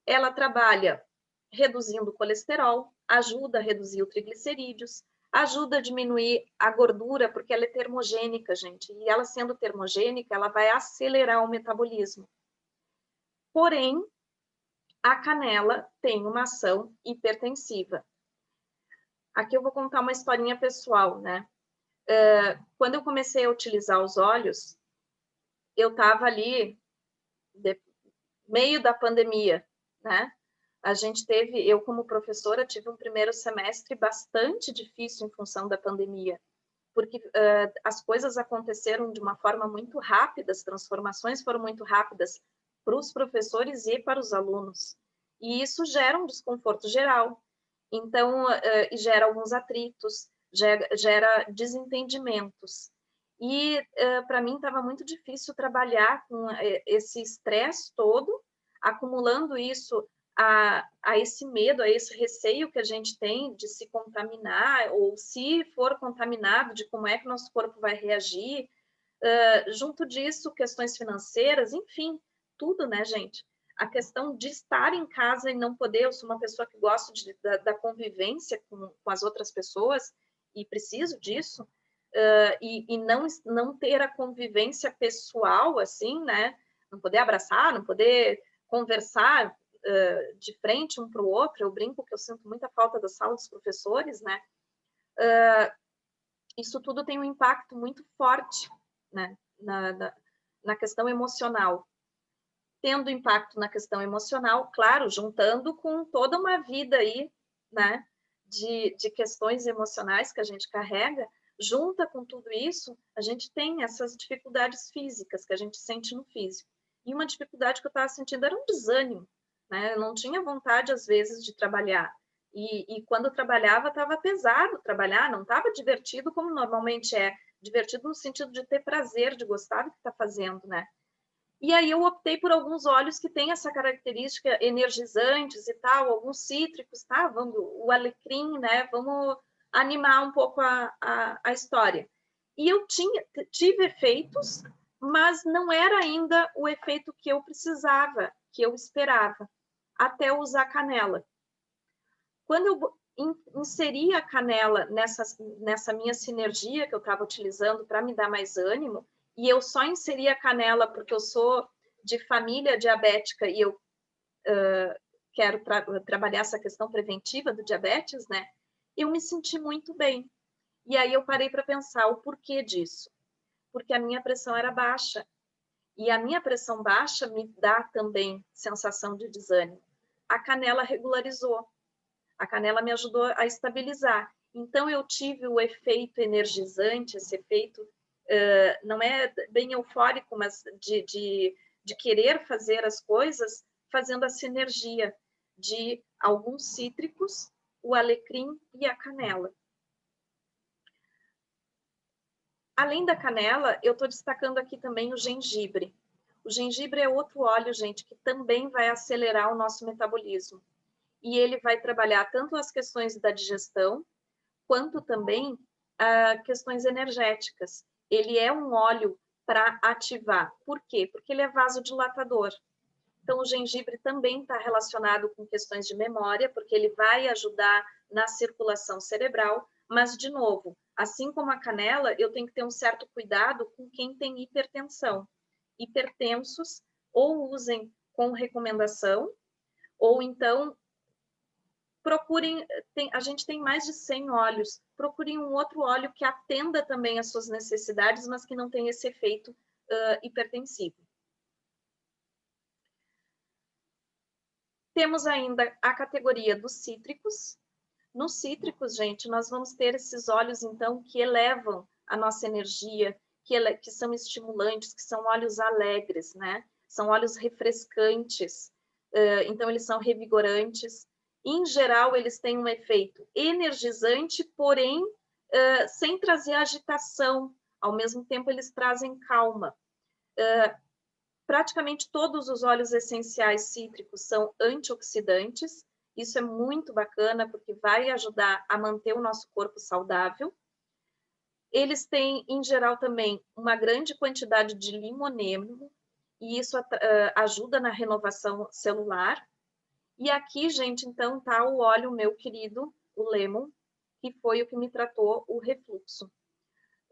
Ela trabalha reduzindo o colesterol, ajuda a reduzir o triglicerídeos, ajuda a diminuir a gordura, porque ela é termogênica, gente. E ela sendo termogênica, ela vai acelerar o metabolismo. Porém, a canela tem uma ação hipertensiva. Aqui eu vou contar uma historinha pessoal, né? Quando eu comecei a utilizar os óleos, eu estava ali, meio da pandemia, né? A gente teve, eu como professora, tive um primeiro semestre bastante difícil em função da pandemia, porque as coisas aconteceram de uma forma muito rápida, as transformações foram muito rápidas para os professores e para os alunos. E isso gera um desconforto geral. Então, gera alguns atritos, gera desentendimentos. E, para mim, estava muito difícil trabalhar com esse estresse todo, acumulando isso a esse medo, a esse receio que a gente tem de se contaminar, ou se for contaminado, de como é que o nosso corpo vai reagir. Junto disso, questões financeiras, enfim, tudo, né, gente? A questão de estar em casa e não poder, eu sou uma pessoa que gosto da convivência com as outras pessoas e preciso disso, e não ter a convivência pessoal, assim, né? Não poder abraçar, não poder conversar de frente um para o outro. Eu brinco que eu sinto muita falta da sala dos professores, né? Isso tudo tem um impacto muito forte, né? Na questão emocional. tendo impacto na questão emocional, claro, juntando com toda uma vida aí, né, de questões emocionais que a gente carrega, junta com tudo isso, a gente tem essas dificuldades físicas que a gente sente no físico. E uma dificuldade que eu estava sentindo era um desânimo, né? Eu não tinha vontade, às vezes, de trabalhar. E quando eu trabalhava, estava pesado trabalhar, não estava divertido como normalmente é. Divertido no sentido de ter prazer, de gostar do que está fazendo, né? E aí eu optei por alguns óleos que têm essa característica energizantes e tal, alguns cítricos, tá? Vamos, o alecrim, né? Vamos animar um pouco a história. E eu tive efeitos, mas não era ainda o efeito que eu precisava, que eu esperava, até usar canela. Quando eu inseri a canela nessa minha sinergia que eu estava utilizando para me dar mais ânimo, e eu só inseri a canela porque eu sou de família diabética e eu quero trabalhar essa questão preventiva do diabetes, né? Eu me senti muito bem. E aí eu parei para pensar o porquê disso. Porque a minha pressão era baixa. E a minha pressão baixa me dá também sensação de desânimo. A canela regularizou. A canela me ajudou a estabilizar. Então, eu tive o efeito energizante, esse efeito, não é bem eufórico, mas de querer fazer as coisas, fazendo a sinergia de alguns cítricos, o alecrim e a canela. Além da canela, eu estou destacando aqui também o gengibre. O gengibre é outro óleo, gente, que também vai acelerar o nosso metabolismo. E ele vai trabalhar tanto as questões da digestão, quanto também questões energéticas. Ele é um óleo para ativar. Por quê? Porque ele é vasodilatador. Então, o gengibre também está relacionado com questões de memória, porque ele vai ajudar na circulação cerebral, mas, de novo, assim como a canela, eu tenho que ter um certo cuidado com quem tem hipertensão. Hipertensos, ou usem com recomendação, ou então procurem, a gente tem mais de 100 óleos, procurem um outro óleo que atenda também às suas necessidades, mas que não tenha esse efeito hipertensivo. Temos ainda a categoria dos cítricos. Nos cítricos, gente, nós vamos ter esses óleos, então, que elevam a nossa energia, que são estimulantes, que são óleos alegres, né? São óleos refrescantes, então eles são revigorantes. Em geral, eles têm um efeito energizante, porém, sem trazer agitação. Ao mesmo tempo, eles trazem calma. Praticamente todos os óleos essenciais cítricos são antioxidantes. Isso é muito bacana, porque vai ajudar a manter o nosso corpo saudável. Eles têm, em geral, também uma grande quantidade de limoneno, e isso ajuda na renovação celular. E aqui, gente, então, tá o óleo meu querido, o Lemon, que foi o que me tratou o refluxo.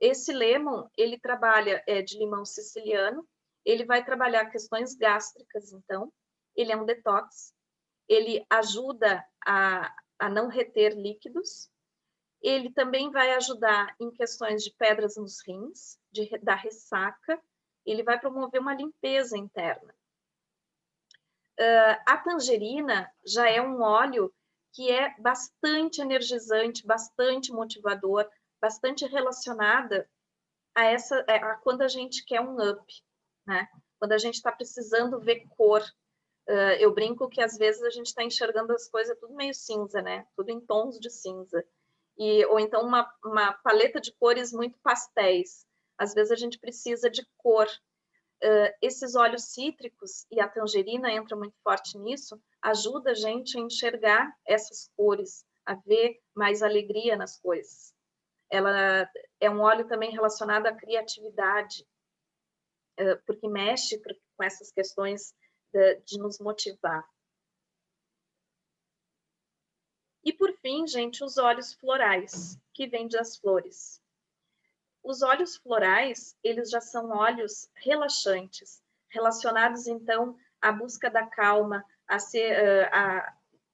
Esse Lemon, ele trabalha de limão siciliano, ele vai trabalhar questões gástricas, então, ele é um detox, ele ajuda a não reter líquidos, ele também vai ajudar em questões de pedras nos rins, da ressaca, ele vai promover uma limpeza interna. A tangerina já é um óleo que é bastante energizante, bastante motivador, bastante relacionada a quando a gente quer um up, né? Quando a gente está precisando ver cor. Eu brinco que às vezes a gente está enxergando as coisas tudo meio cinza, né? Tudo em tons de cinza. Ou então uma paleta de cores muito pastéis. Às vezes a gente precisa de cor. Esses óleos cítricos, e a tangerina entra muito forte nisso, ajuda a gente a enxergar essas cores, a ver mais alegria nas coisas. Ela é um óleo também relacionado à criatividade, porque mexe com essas questões de nos motivar. E, por fim, gente, os óleos florais, que vêm das flores. Os óleos florais, eles já são óleos relaxantes, relacionados, então, à busca da calma,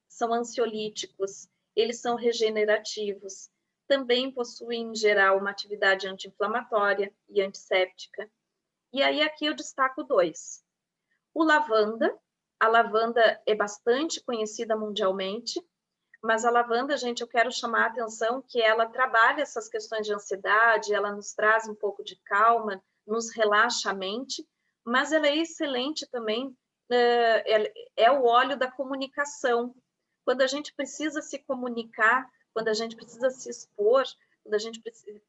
são ansiolíticos, eles são regenerativos, também possuem, em geral, uma atividade anti-inflamatória e antisséptica. E aí, aqui eu destaco dois. O lavanda, a lavanda é bastante conhecida mundialmente, mas a lavanda, gente, eu quero chamar a atenção que ela trabalha essas questões de ansiedade, ela nos traz um pouco de calma, nos relaxa a mente, mas ela é excelente também, é o óleo da comunicação. Quando a gente precisa se comunicar, quando a gente precisa se expor, quando a gente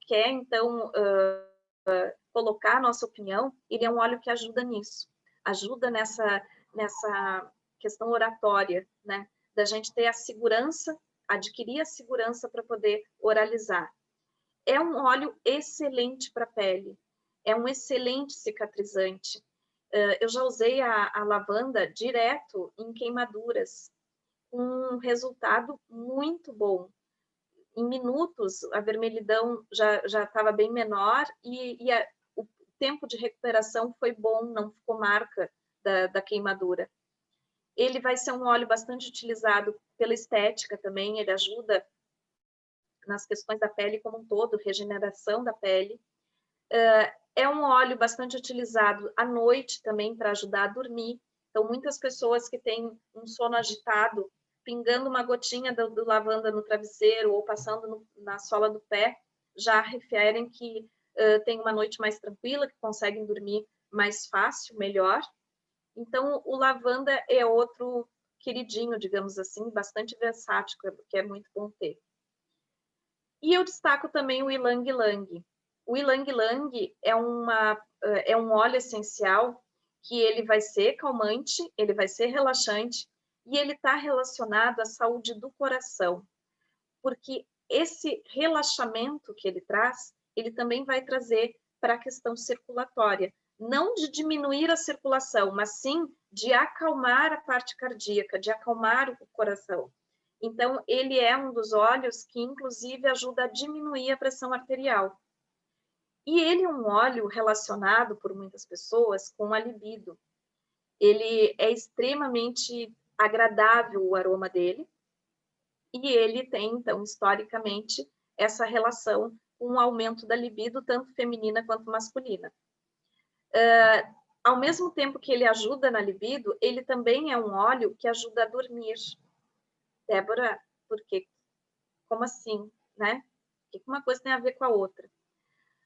quer, então, colocar a nossa opinião, ele é um óleo que ajuda nisso, ajuda nessa questão oratória, né? Da gente ter a segurança, adquirir a segurança para poder oralizar. É um óleo excelente para a pele, é um excelente cicatrizante. Eu já usei a lavanda direto em queimaduras, com um resultado muito bom. Em minutos, a vermelhidão já estava bem menor e o tempo de recuperação foi bom, não ficou marca da queimadura. Ele vai ser um óleo bastante utilizado pela estética também, ele ajuda nas questões da pele como um todo, regeneração da pele. É um óleo bastante utilizado à noite também para ajudar a dormir. Então, muitas pessoas que têm um sono agitado, pingando uma gotinha do lavanda no travesseiro ou passando na sola do pé, já referem que tem uma noite mais tranquila, que conseguem dormir mais fácil, melhor. Então, o lavanda é outro queridinho, digamos assim, bastante versátil, que é muito bom ter. E eu destaco também o ylang-ylang. O ylang-ylang é um óleo essencial que ele vai ser calmante, ele vai ser relaxante e ele está relacionado à saúde do coração, porque esse relaxamento que ele traz, ele também vai trazer para a questão circulatória, não de diminuir a circulação, mas sim de acalmar a parte cardíaca, de acalmar o coração. Então, ele é um dos óleos que, inclusive, ajuda a diminuir a pressão arterial. E ele é um óleo relacionado, por muitas pessoas, com a libido. Ele é extremamente agradável, o aroma dele, e ele tem, então, historicamente, essa relação com o aumento da libido, tanto feminina quanto masculina. Ao mesmo tempo que ele ajuda na libido, ele também é um óleo que ajuda a dormir. Débora, por quê? Como assim, né? O que uma coisa tem a ver com a outra?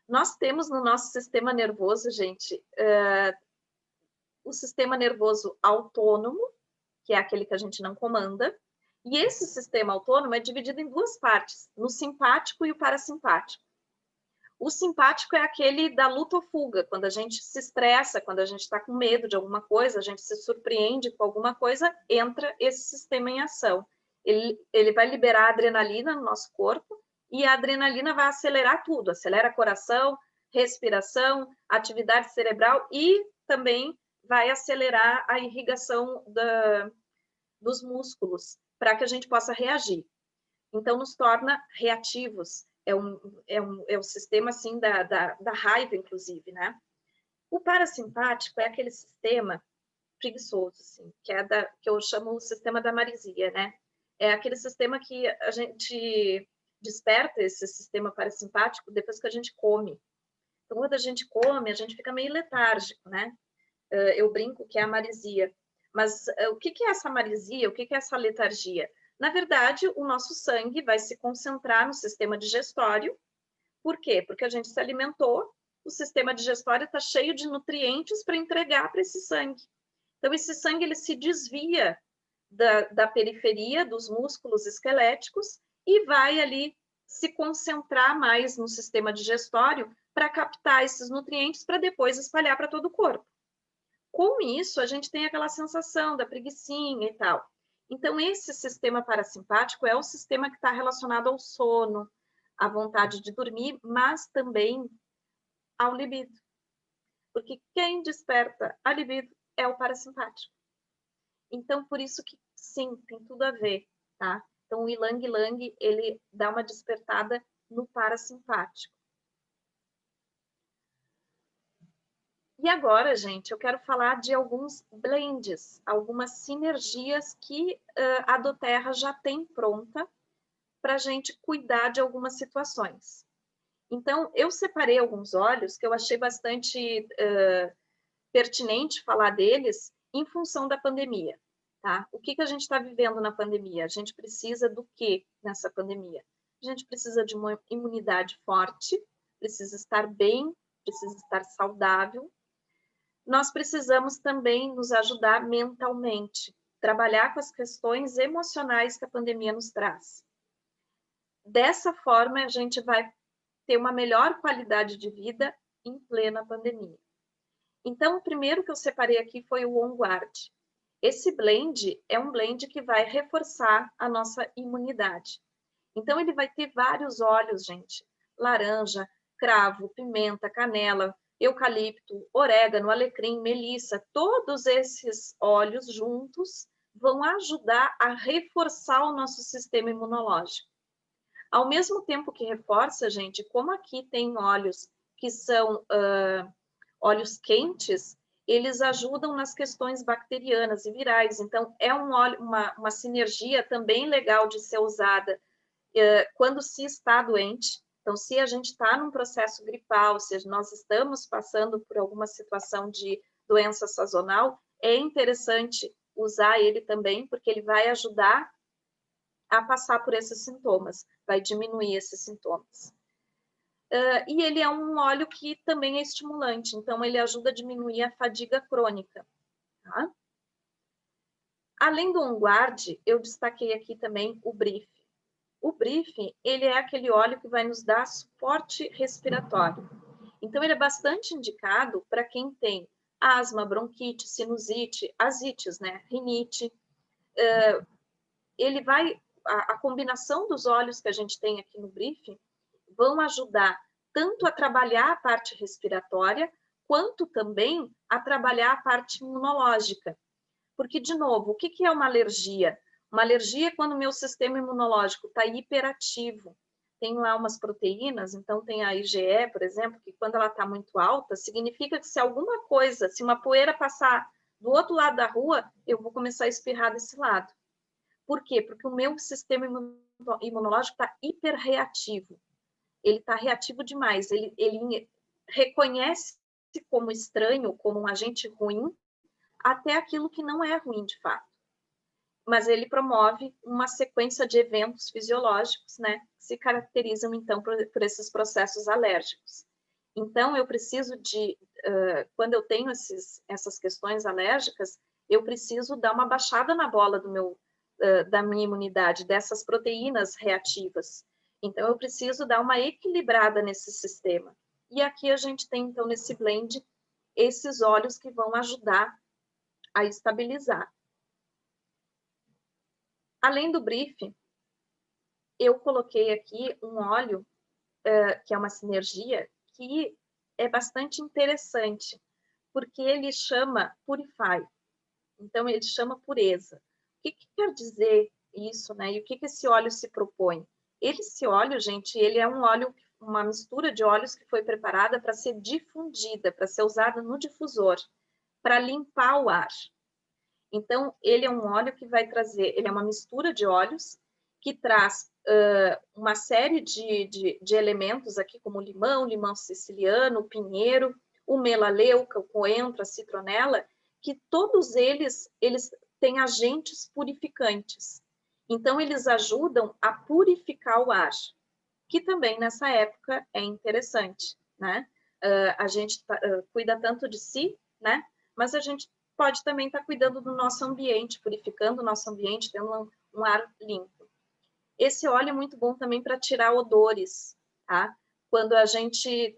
Nós temos no nosso sistema nervoso, gente, o sistema nervoso autônomo, que é aquele que a gente não comanda, e esse sistema autônomo é dividido em duas partes, no simpático e o parasimpático. O simpático é aquele da luta ou fuga, quando a gente se estressa, quando a gente está com medo de alguma coisa, a gente se surpreende com alguma coisa, entra esse sistema em ação. Ele vai liberar adrenalina no nosso corpo e a adrenalina vai acelerar tudo, acelera coração, respiração, atividade cerebral e também vai acelerar a irrigação dos músculos para que a gente possa reagir. Então, nos torna reativos. É o sistema, assim, da raiva, inclusive, né? O parasimpático é aquele sistema preguiçoso, assim, que eu chamo o sistema da marisia, né? É aquele sistema que a gente desperta esse sistema parasimpático depois que a gente come. Então, quando a gente come, a gente fica meio letárgico, né? Eu brinco que é a marisia. Mas o que é essa marisia? O que é essa letargia? Na verdade, o nosso sangue vai se concentrar no sistema digestório. Por quê? Porque a gente se alimentou, o sistema digestório está cheio de nutrientes para entregar para esse sangue. Então, esse sangue ele se desvia da periferia dos músculos esqueléticos e vai ali se concentrar mais no sistema digestório para captar esses nutrientes para depois espalhar para todo o corpo. Com isso, a gente tem aquela sensação da preguicinha e tal. Então, esse sistema parasimpático é o sistema que está relacionado ao sono, à vontade de dormir, mas também ao libido. Porque quem desperta a libido é o parasimpático. Então, por isso que, sim, tem tudo a ver, tá? Então, o ylang-ylang, ele dá uma despertada no parasimpático. E agora, gente, eu quero falar de alguns blends, algumas sinergias que a doTERRA já tem pronta para a gente cuidar de algumas situações. Então, eu separei alguns óleos que eu achei bastante pertinente falar deles em função da pandemia, tá? O que que a gente está vivendo na pandemia? A gente precisa do que nessa pandemia? A gente precisa de uma imunidade forte, precisa estar bem, precisa estar saudável. Nós precisamos também nos ajudar mentalmente, trabalhar com as questões emocionais que a pandemia nos traz. Dessa forma, a gente vai ter uma melhor qualidade de vida em plena pandemia. Então, o primeiro que eu separei aqui foi o On Guard. Esse blend é um blend que vai reforçar a nossa imunidade. Então, ele vai ter vários óleos, gente. Laranja, cravo, pimenta, canela, eucalipto, orégano, alecrim, melissa. Todos esses óleos juntos vão ajudar a reforçar o nosso sistema imunológico. Ao mesmo tempo que reforça, gente, como aqui tem óleos que são óleos quentes, eles ajudam nas questões bacterianas e virais. Então, é um óleo, uma sinergia também legal de ser usada quando se está doente. Então, se a gente está num processo gripal, se nós estamos passando por alguma situação de doença sazonal, é interessante usar ele também, porque ele vai ajudar a passar por esses sintomas, vai diminuir esses sintomas. E ele é um óleo que também é estimulante, então ele ajuda a diminuir a fadiga crônica. Tá? Além do On Guard, eu destaquei aqui também o Brief. O Brief, ele é aquele óleo que vai nos dar suporte respiratório. Então, ele é bastante indicado para quem tem asma, bronquite, sinusite, asites, né? Rinite. Ele vai, a combinação dos óleos que a gente tem aqui no Brief vão ajudar tanto a trabalhar a parte respiratória, quanto também a trabalhar a parte imunológica. Porque, de novo, o que é uma alergia? Uma alergia é quando o meu sistema imunológico está hiperativo. Tem lá umas proteínas, então tem a IgE, por exemplo, que quando ela está muito alta, significa que se alguma coisa, se uma poeira passar do outro lado da rua, eu vou começar a espirrar desse lado. Por quê? Porque o meu sistema imunológico está hiperreativo. Ele está reativo demais. Ele reconhece como estranho, como um agente ruim, até aquilo que não é ruim de fato. Mas ele promove uma sequência de eventos fisiológicos, né, que se caracterizam, então, por esses processos alérgicos. Então, eu preciso de, quando eu tenho essas questões alérgicas, eu preciso dar uma baixada na bola da minha imunidade, dessas proteínas reativas. Então, eu preciso dar uma equilibrada nesse sistema. E aqui a gente tem, então, nesse blend, esses óleos que vão ajudar a estabilizar. Além do Brief, eu coloquei aqui um óleo, que é uma sinergia, que é bastante interessante, porque ele chama Purify. Então, ele chama pureza. O que quer dizer isso, né? E o que esse óleo se propõe? Esse óleo, gente, ele é um óleo, uma mistura de óleos que foi preparada para ser difundida, para ser usada no difusor, para limpar o ar. Então, ele é um óleo que vai trazer, ele é uma mistura de óleos que traz uma série de elementos aqui, como limão siciliano, pinheiro, o melaleuca, o coentro, a citronela, que todos eles têm agentes purificantes. Então, eles ajudam a purificar o ar, que também nessa época é interessante, né? A gente cuida tanto de si, né? Mas a gente pode também estar cuidando do nosso ambiente, purificando o nosso ambiente, tendo um ar limpo. Esse óleo é muito bom também para tirar odores, tá? Quando a gente...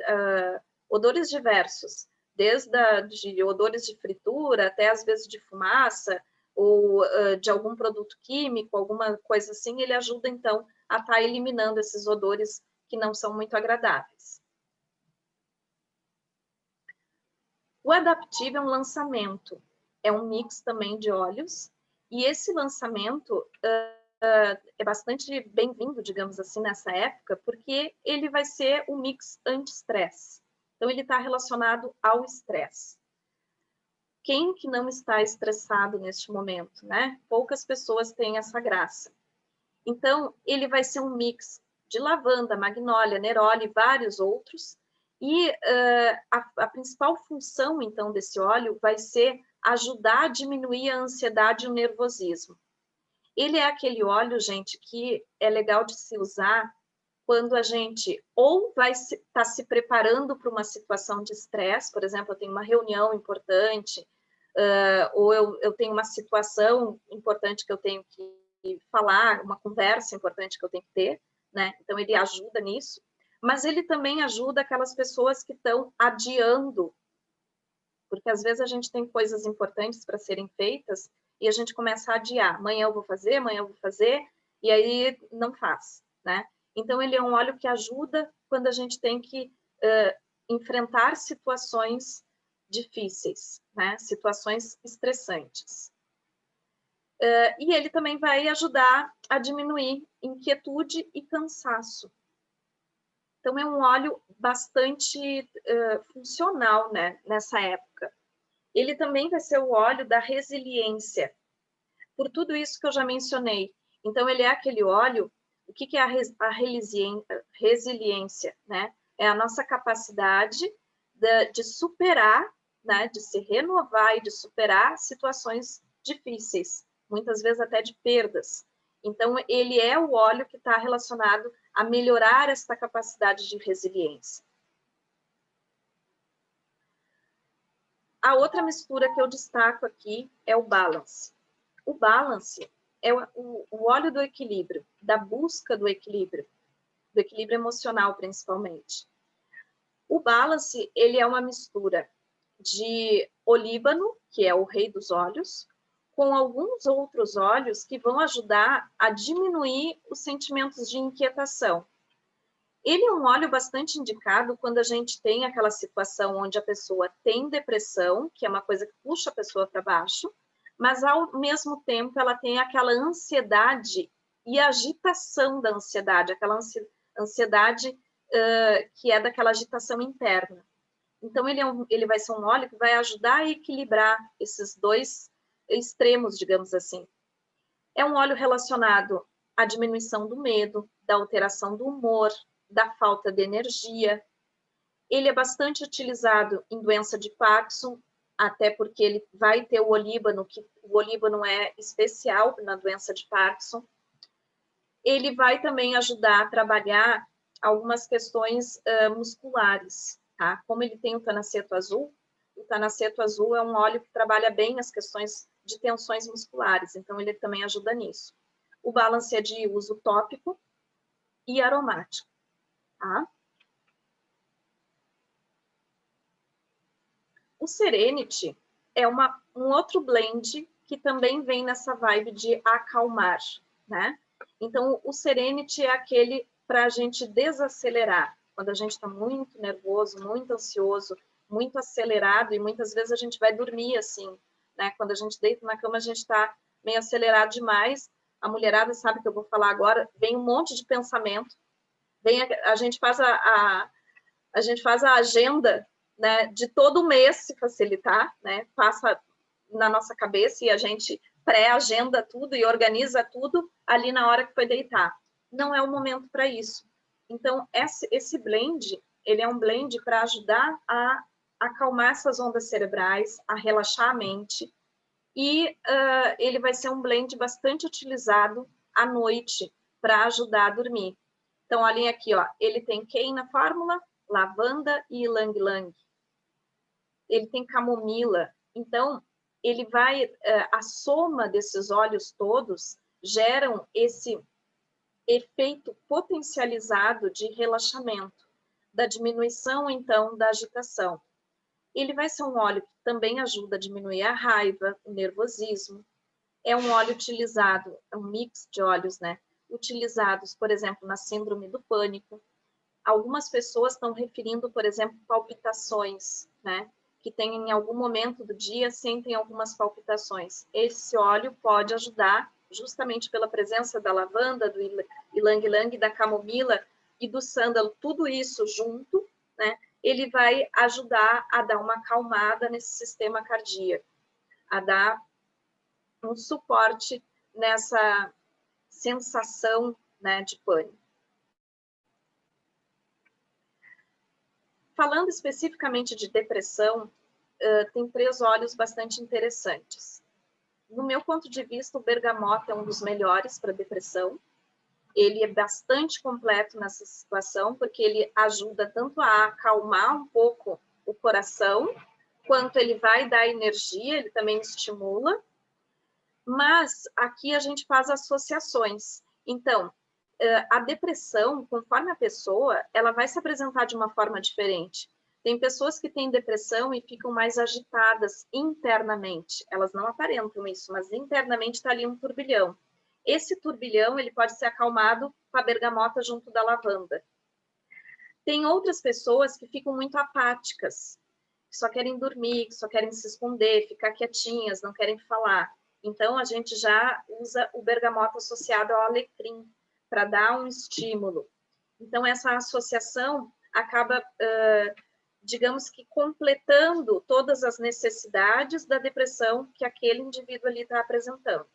odores diversos, desde odores de fritura até às vezes de fumaça ou de algum produto químico, alguma coisa assim, ele ajuda então a estar eliminando esses odores que não são muito agradáveis. O Adaptive é um lançamento, é um mix também de óleos, e esse lançamento é bastante bem-vindo, digamos assim, nessa época, porque ele vai ser um mix anti-estresse. Então, ele está relacionado ao estresse. Quem que não está estressado neste momento, né? Poucas pessoas têm essa graça. Então, ele vai ser um mix de lavanda, magnólia, neroli e vários outros, e a principal função, então, desse óleo vai ser ajudar a diminuir a ansiedade e o nervosismo. Ele é aquele óleo, gente, que é legal de se usar quando a gente ou vai estar se preparando para uma situação de estresse, por exemplo, eu tenho uma reunião importante, ou eu tenho uma situação importante que eu tenho que falar, uma conversa importante que eu tenho que ter, né? Então, ele ajuda nisso, mas ele também ajuda aquelas pessoas que estão adiando, porque às vezes a gente tem coisas importantes para serem feitas e a gente começa a adiar. Amanhã eu vou fazer, e aí não faz, né? Então, ele é um óleo que ajuda quando a gente tem que enfrentar situações difíceis, né? Situações estressantes. E ele também vai ajudar a diminuir inquietude e cansaço. Então, é um óleo bastante funcional, né, nessa época. Ele também vai ser o óleo da resiliência, por tudo isso que eu já mencionei. Então, ele é aquele óleo. O que é a resiliência, né? É a nossa capacidade de superar, né? De se renovar e de superar situações difíceis, muitas vezes até de perdas. Então, ele é o óleo que está relacionado a melhorar essa capacidade de resiliência. A outra mistura que eu destaco aqui é o Balance. O Balance é o óleo do equilíbrio, da busca do equilíbrio emocional, principalmente. O Balance, ele é uma mistura de olíbano, que é o rei dos óleos, com alguns outros óleos que vão ajudar a diminuir os sentimentos de inquietação. Ele é um óleo bastante indicado quando a gente tem aquela situação onde a pessoa tem depressão, que é uma coisa que puxa a pessoa para baixo, mas ao mesmo tempo ela tem aquela ansiedade e agitação da ansiedade, aquela ansiedade que é daquela agitação interna. Então, ele vai ser um óleo que vai ajudar a equilibrar esses dois extremos, digamos assim. É um óleo relacionado à diminuição do medo, da alteração do humor, da falta de energia. Ele é bastante utilizado em doença de Parkinson, até porque ele vai ter o olíbano, que o olíbano é especial na doença de Parkinson. Ele vai também ajudar a trabalhar algumas questões musculares, tá? Como ele tem o tanaceto azul é um óleo que trabalha bem as questões de tensões musculares, então ele também ajuda nisso. O Balance é de uso tópico e aromático, tá? O Serenity é um outro blend que também vem nessa vibe de acalmar, né? Então, o Serenity é aquele para a gente desacelerar. Quando a gente está muito nervoso, muito ansioso, muito acelerado, e muitas vezes a gente vai dormir assim, né? Quando a gente deita na cama, a gente está meio acelerado demais. A mulherada sabe que eu vou falar agora, vem um monte de pensamento, a gente faz a gente faz a agenda, né, de todo mês, se facilitar, né, passa na nossa cabeça e a gente pré-agenda tudo e organiza tudo ali na hora que foi deitar. Não é o momento para isso. Então, esse blend, ele é um blend para ajudar a acalmar essas ondas cerebrais, a relaxar a mente, e ele vai ser um blend bastante utilizado à noite para ajudar a dormir. Então, a linha aqui, ó, ele tem Kei na fórmula, lavanda e ylang-ylang. Ele tem camomila. Então, ele vai... a soma desses óleos todos geram esse efeito potencializado de relaxamento, da diminuição, então, da agitação. Ele vai ser um óleo que também ajuda a diminuir a raiva, o nervosismo. É um óleo utilizado, é um mix de óleos, né? Utilizados, por exemplo, na síndrome do pânico. Algumas pessoas estão referindo, por exemplo, palpitações, né? Que tem em algum momento do dia, sentem algumas palpitações. Esse óleo pode ajudar, justamente pela presença da lavanda, do ylang-ylang, da camomila e do sândalo, tudo isso junto, né? Ele vai ajudar a dar uma acalmada nesse sistema cardíaco, a dar um suporte nessa sensação, né, de pânico. Falando especificamente de depressão, tem 3 óleos bastante interessantes. No meu ponto de vista, o bergamota é um dos melhores para depressão. Ele é bastante completo nessa situação, porque ele ajuda tanto a acalmar um pouco o coração, quanto ele vai dar energia, ele também estimula. Mas aqui a gente faz associações. Então, a depressão, conforme a pessoa, ela vai se apresentar de uma forma diferente. Tem pessoas que têm depressão e ficam mais agitadas internamente. Elas não aparentam isso, mas internamente está ali um turbilhão. Esse turbilhão ele pode ser acalmado com a bergamota junto da lavanda. Tem outras pessoas que ficam muito apáticas, que só querem dormir, que só querem se esconder, ficar quietinhas, não querem falar. Então, a gente já usa o bergamota associado ao alecrim para dar um estímulo. Então, essa associação acaba, digamos que, completando todas as necessidades da depressão que aquele indivíduo ali está apresentando.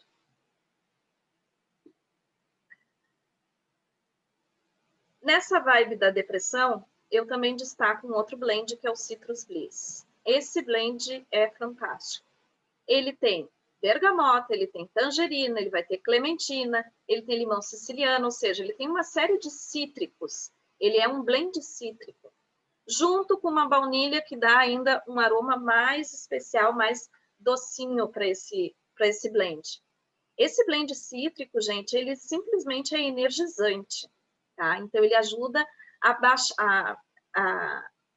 Nessa vibe da depressão, eu também destaco um outro blend, que é o Citrus Bliss. Esse blend é fantástico. Ele tem bergamota, ele tem tangerina, ele vai ter clementina, ele tem limão siciliano, ou seja, ele tem uma série de cítricos. Ele é um blend cítrico, junto com uma baunilha que dá ainda um aroma mais especial, mais docinho para esse blend. Esse blend cítrico, gente, ele simplesmente é energizante, tá? Então, ele ajuda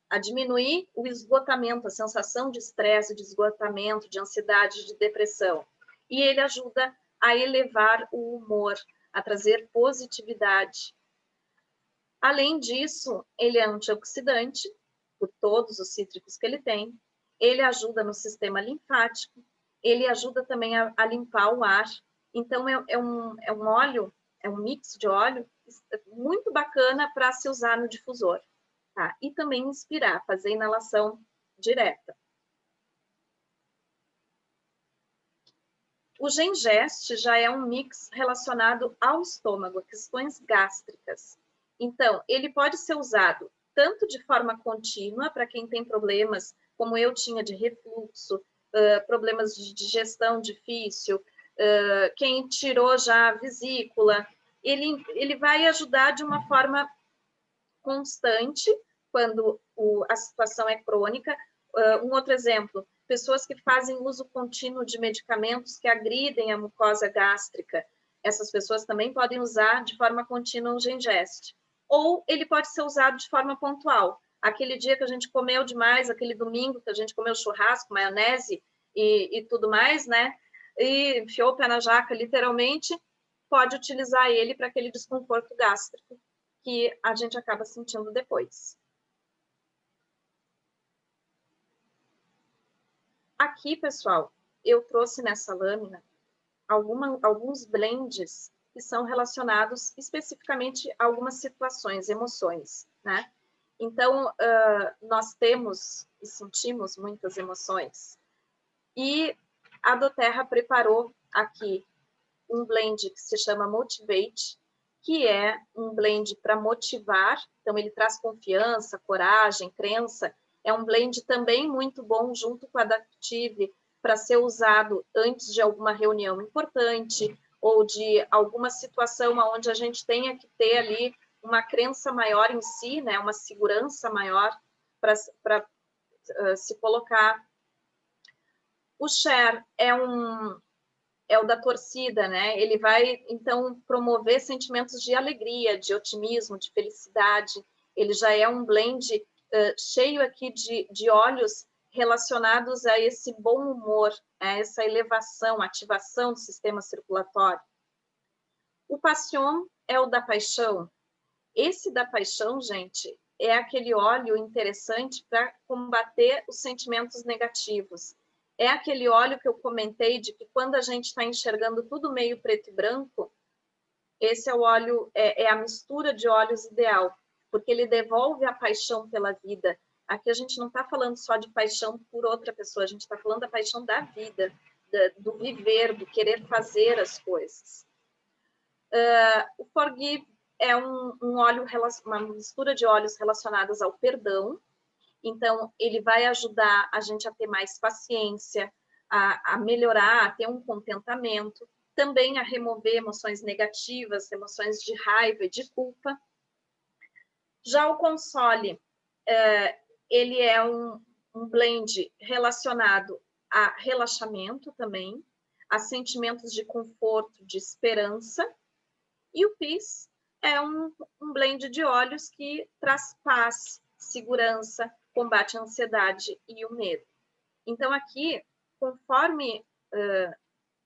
a diminuir o esgotamento, a sensação de estresse, de esgotamento, de ansiedade, de depressão. E ele ajuda a elevar o humor, a trazer positividade. Além disso, ele é antioxidante, por todos os cítricos que ele tem. Ele ajuda no sistema linfático. Ele ajuda também a limpar o ar. Então, é um óleo, é um mix de óleo muito bacana para se usar no difusor. Tá? E também inspirar, fazer inalação direta. O Gengest já é um mix relacionado ao estômago, a questões gástricas. Então, ele pode ser usado tanto de forma contínua, para quem tem problemas, como eu tinha, de refluxo, problemas de digestão difícil, quem tirou já a vesícula, ele vai ajudar de uma forma constante, quando a situação é crônica. Um outro exemplo, pessoas que fazem uso contínuo de medicamentos que agridem a mucosa gástrica, essas pessoas também podem usar de forma contínua o Gengest. Ou ele pode ser usado de forma pontual. Aquele dia que a gente comeu demais, aquele domingo que a gente comeu churrasco, maionese e tudo mais, né? E enfiou o pé na jaca, literalmente, pode utilizar ele para aquele desconforto gástrico que a gente acaba sentindo depois. Aqui, pessoal, eu trouxe nessa lâmina alguns blends que são relacionados especificamente a algumas situações, emoções, né? Então, nós temos e sentimos muitas emoções. E a doTERRA preparou aqui um blend que se chama Motivate, que é um blend para motivar. Então, ele traz confiança, coragem, crença. É um blend também muito bom, junto com a Adaptive, para ser usado antes de alguma reunião importante ou de alguma situação onde a gente tenha que ter ali uma crença maior em si, né? Uma segurança maior para se colocar. O Share é o da torcida, né? Ele vai, então, promover sentimentos de alegria, de otimismo, de felicidade. Ele já é um blend cheio aqui de óleos relacionados a esse bom humor, a essa elevação, ativação do sistema circulatório. O Passion é o da paixão. Esse da paixão, gente, é aquele óleo interessante para combater os sentimentos negativos. É aquele óleo que eu comentei de que quando a gente está enxergando tudo meio preto e branco, esse é o óleo, é a mistura de óleos ideal, porque ele devolve a paixão pela vida. Aqui a gente não está falando só de paixão por outra pessoa, a gente está falando da paixão da vida, do viver, do querer fazer as coisas. O Forgive é um óleo, uma mistura de óleos relacionados ao perdão. Então, ele vai ajudar a gente a ter mais paciência, a melhorar, a ter um contentamento, também a remover emoções negativas, emoções de raiva e de culpa. Já o console, ele é um blend relacionado a relaxamento também, a sentimentos de conforto, de esperança, e o Peace é um blend de óleos que traz paz, segurança, combate a ansiedade e o medo. Então, aqui, conforme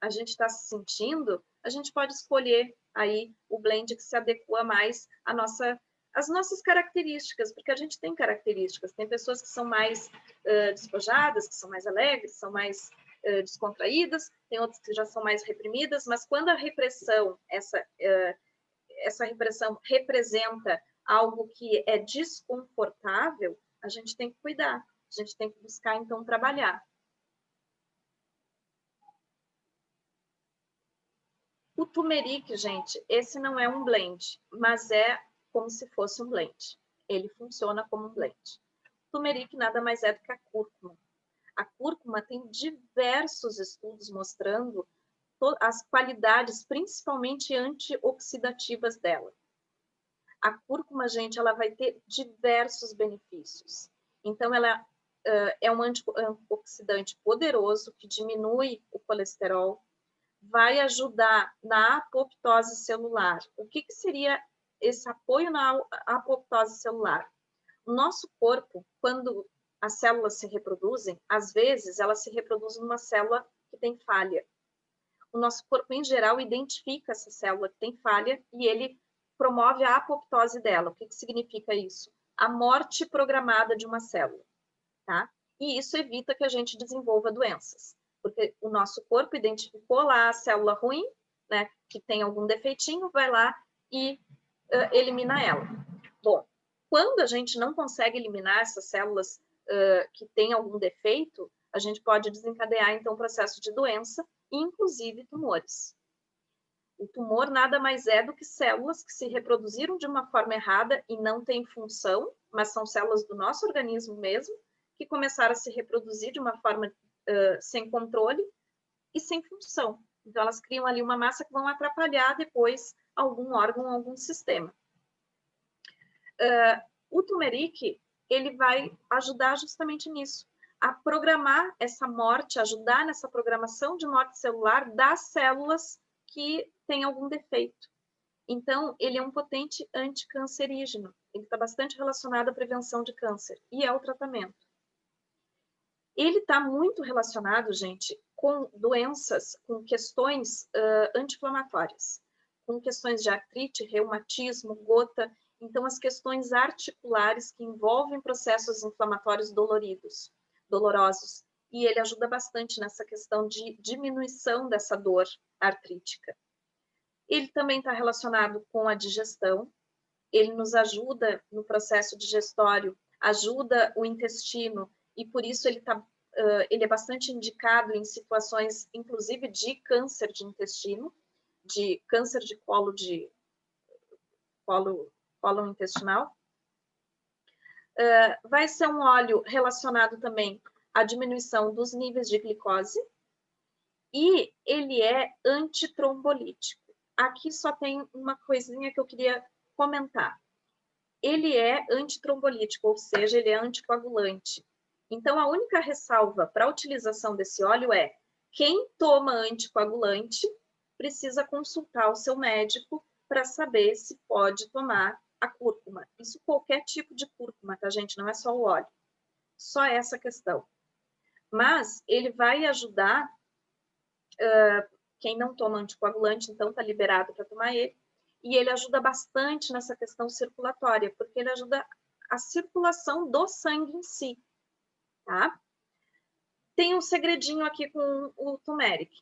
a gente está se sentindo, a gente pode escolher aí o blend que se adequa mais às nossas características, porque a gente tem características. Tem pessoas que são mais despojadas, que são mais alegres, são mais descontraídas, tem outras que já são mais reprimidas, mas quando a repressão, essa repressão representa algo que é desconfortável, a gente tem que cuidar, a gente tem que buscar, então, trabalhar. O turmeric, gente, esse não é um blend, mas é como se fosse um blend. Ele funciona como um blend. O turmeric nada mais é do que a cúrcuma. A cúrcuma tem diversos estudos mostrando as qualidades, principalmente antioxidativas dela. A cúrcuma, gente, ela vai ter diversos benefícios. Então, ela é um antioxidante poderoso que diminui o colesterol, vai ajudar na apoptose celular. O que seria esse apoio na apoptose celular? O nosso corpo, quando as células se reproduzem, às vezes elas se reproduzem numa célula que tem falha. O nosso corpo, em geral, identifica essa célula que tem falha e ele promove a apoptose dela. O que significa isso? A morte programada de uma célula, tá? E isso evita que a gente desenvolva doenças, porque o nosso corpo identificou lá a célula ruim, né, que tem algum defeitinho, vai lá e elimina ela. Bom, quando a gente não consegue eliminar essas células que têm algum defeito, a gente pode desencadear, então, um processo de doença, inclusive tumores. O tumor nada mais é do que células que se reproduziram de uma forma errada e não têm função, mas são células do nosso organismo mesmo, que começaram a se reproduzir de uma forma sem controle e sem função. Então, elas criam ali uma massa que vão atrapalhar depois algum órgão, algum sistema. O turmeric, ele vai ajudar justamente nisso, a programar essa morte, ajudar nessa programação de morte celular das células que têm algum defeito. Então, ele é um potente anticancerígeno. Ele está bastante relacionado à prevenção de câncer e ao tratamento. Ele está muito relacionado, gente, com doenças, com questões anti-inflamatórias, com questões de artrite, reumatismo, gota. Então, as questões articulares que envolvem processos inflamatórios dolorosos. E ele ajuda bastante nessa questão de diminuição dessa dor artrítica. Ele também está relacionado com a digestão. Ele nos ajuda no processo digestório, ajuda o intestino, e por isso ele é bastante indicado em situações, inclusive, de câncer de intestino, de câncer de colo intestinal. Vai ser um óleo relacionado também à diminuição dos níveis de glicose, e ele é antitrombolítico. Aqui só tem uma coisinha que eu queria comentar. Ele é antitrombolítico, ou seja, ele é anticoagulante. Então, a única ressalva para a utilização desse óleo é: quem toma anticoagulante precisa consultar o seu médico para saber se pode tomar a cúrcuma. Isso qualquer tipo de cúrcuma, tá, gente? Não é só o óleo. Só essa questão. Mas ele vai ajudar quem não toma anticoagulante, então está liberado para tomar ele. E ele ajuda bastante nessa questão circulatória, porque ele ajuda a circulação do sangue em si, tá? Tem um segredinho aqui com o turmeric.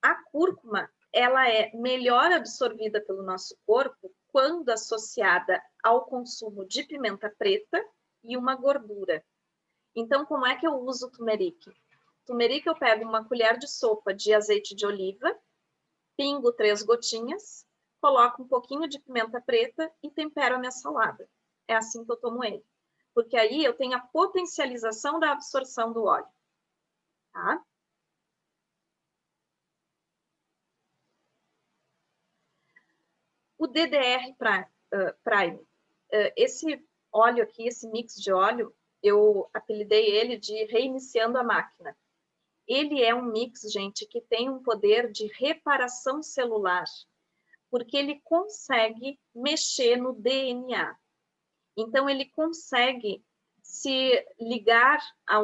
A cúrcuma, ela é melhor absorvida pelo nosso corpo quando associada ao consumo de pimenta preta e uma gordura. Então, como é que eu uso o turmeric? Turmeric, eu pego uma colher de sopa de azeite de oliva, pingo 3 gotinhas, coloco um pouquinho de pimenta preta e tempero a minha salada. É assim que eu tomo ele. porque aí eu tenho a potencialização da absorção do óleo, tá? O DDR Prime, esse óleo aqui, esse mix de óleo, eu apelidei ele de reiniciando a máquina. Ele é um mix, gente, que tem um poder de reparação celular, porque ele consegue mexer no DNA. Então, ele consegue se ligar a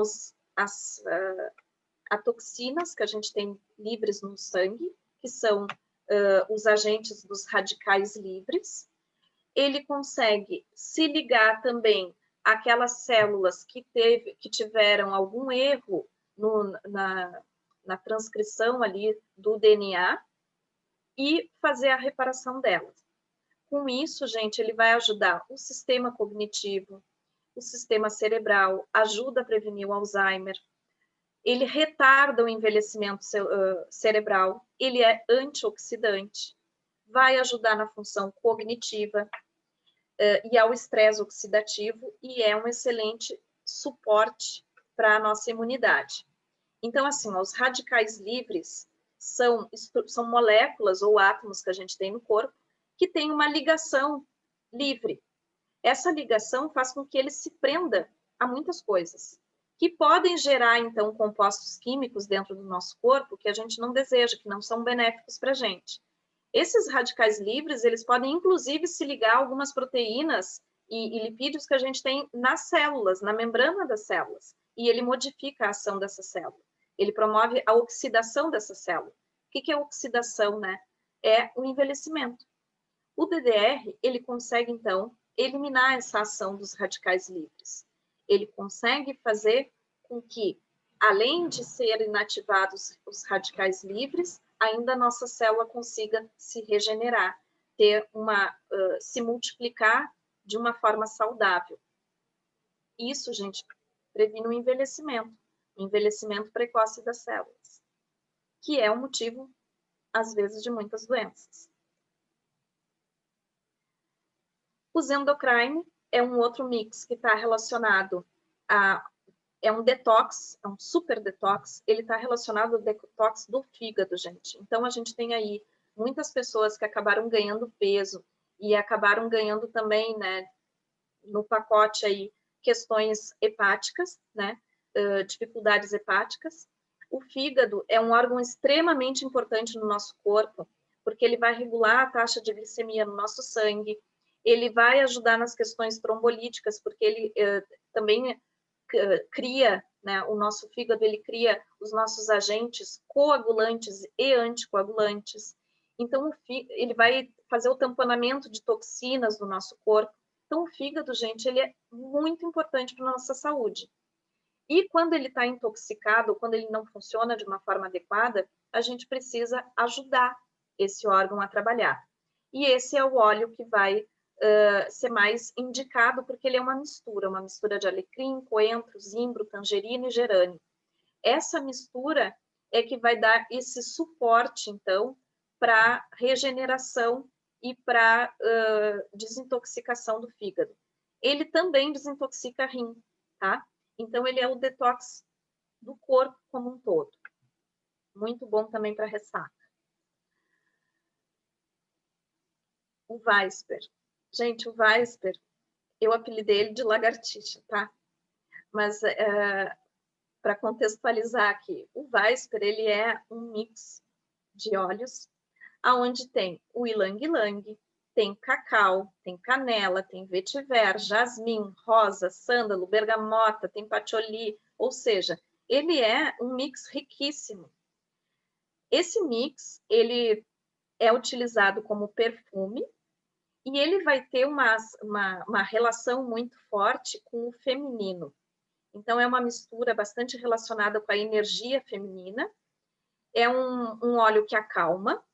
toxinas que a gente tem livres no sangue, que são os agentes dos radicais livres. Ele consegue se ligar também àquelas células que tiveram algum erro na transcrição ali do DNA e fazer a reparação delas. Com isso, gente, ele vai ajudar o sistema cognitivo, o sistema cerebral, ajuda a prevenir o Alzheimer, ele retarda o envelhecimento cerebral, ele é antioxidante, vai ajudar na função cognitiva e ao estresse oxidativo e é um excelente suporte para a nossa imunidade. Então, assim, os radicais livres são moléculas ou átomos que a gente tem no corpo que tem uma ligação livre. Essa ligação faz com que ele se prenda a muitas coisas, que podem gerar, então, compostos químicos dentro do nosso corpo que a gente não deseja, que não são benéficos para a gente. Esses radicais livres, eles podem, inclusive, se ligar a algumas proteínas e lipídios que a gente tem nas células, na membrana das células, e ele modifica a ação dessa célula. Ele promove a oxidação dessa célula. O que é oxidação, né? É o envelhecimento. O DDR, ele consegue, então, eliminar essa ação dos radicais livres. Ele consegue fazer com que, além de serem inativados os radicais livres, ainda a nossa célula consiga se regenerar, se multiplicar de uma forma saudável. Isso, gente, previne o envelhecimento precoce das células, que é o motivo, às vezes, de muitas doenças. Os endocrine é um outro mix que está relacionado é um detox, é um super detox, ele está relacionado ao detox do fígado, gente. Então, a gente tem aí muitas pessoas que acabaram ganhando peso e acabaram ganhando também, né, no pacote aí, questões hepáticas, né, dificuldades hepáticas. O fígado é um órgão extremamente importante no nosso corpo, porque ele vai regular a taxa de glicemia no nosso sangue, ele vai ajudar nas questões trombolíticas, porque ele também cria, né, o nosso fígado, ele cria os nossos agentes coagulantes e anticoagulantes. Então, ele vai fazer o tamponamento de toxinas do nosso corpo. Então, o fígado, gente, ele é muito importante para a nossa saúde. E quando ele está intoxicado, quando ele não funciona de uma forma adequada, a gente precisa ajudar esse órgão a trabalhar. E esse é o óleo que vai ser mais indicado, porque ele é uma mistura de alecrim, coentro, zimbro, tangerina e gerânio. Essa mistura é que vai dar esse suporte, então, para regeneração e para desintoxicação do fígado. Ele também desintoxica rim, tá? Então, ele é o detox do corpo como um todo. Muito bom também para ressaca. O Weisper. Gente, o Weisper, eu apelidei ele de lagartixa, tá? Mas, para contextualizar aqui, o Weisper, ele é um mix de óleos, aonde tem o ylang-ylang, tem cacau, tem canela, tem vetiver, jasmim, rosa, sândalo, bergamota, tem patchouli, ou seja, ele é um mix riquíssimo. Esse mix, ele é utilizado como perfume e ele vai ter uma relação muito forte com o feminino. Então, é uma mistura bastante relacionada com a energia feminina. É um óleo que acalma,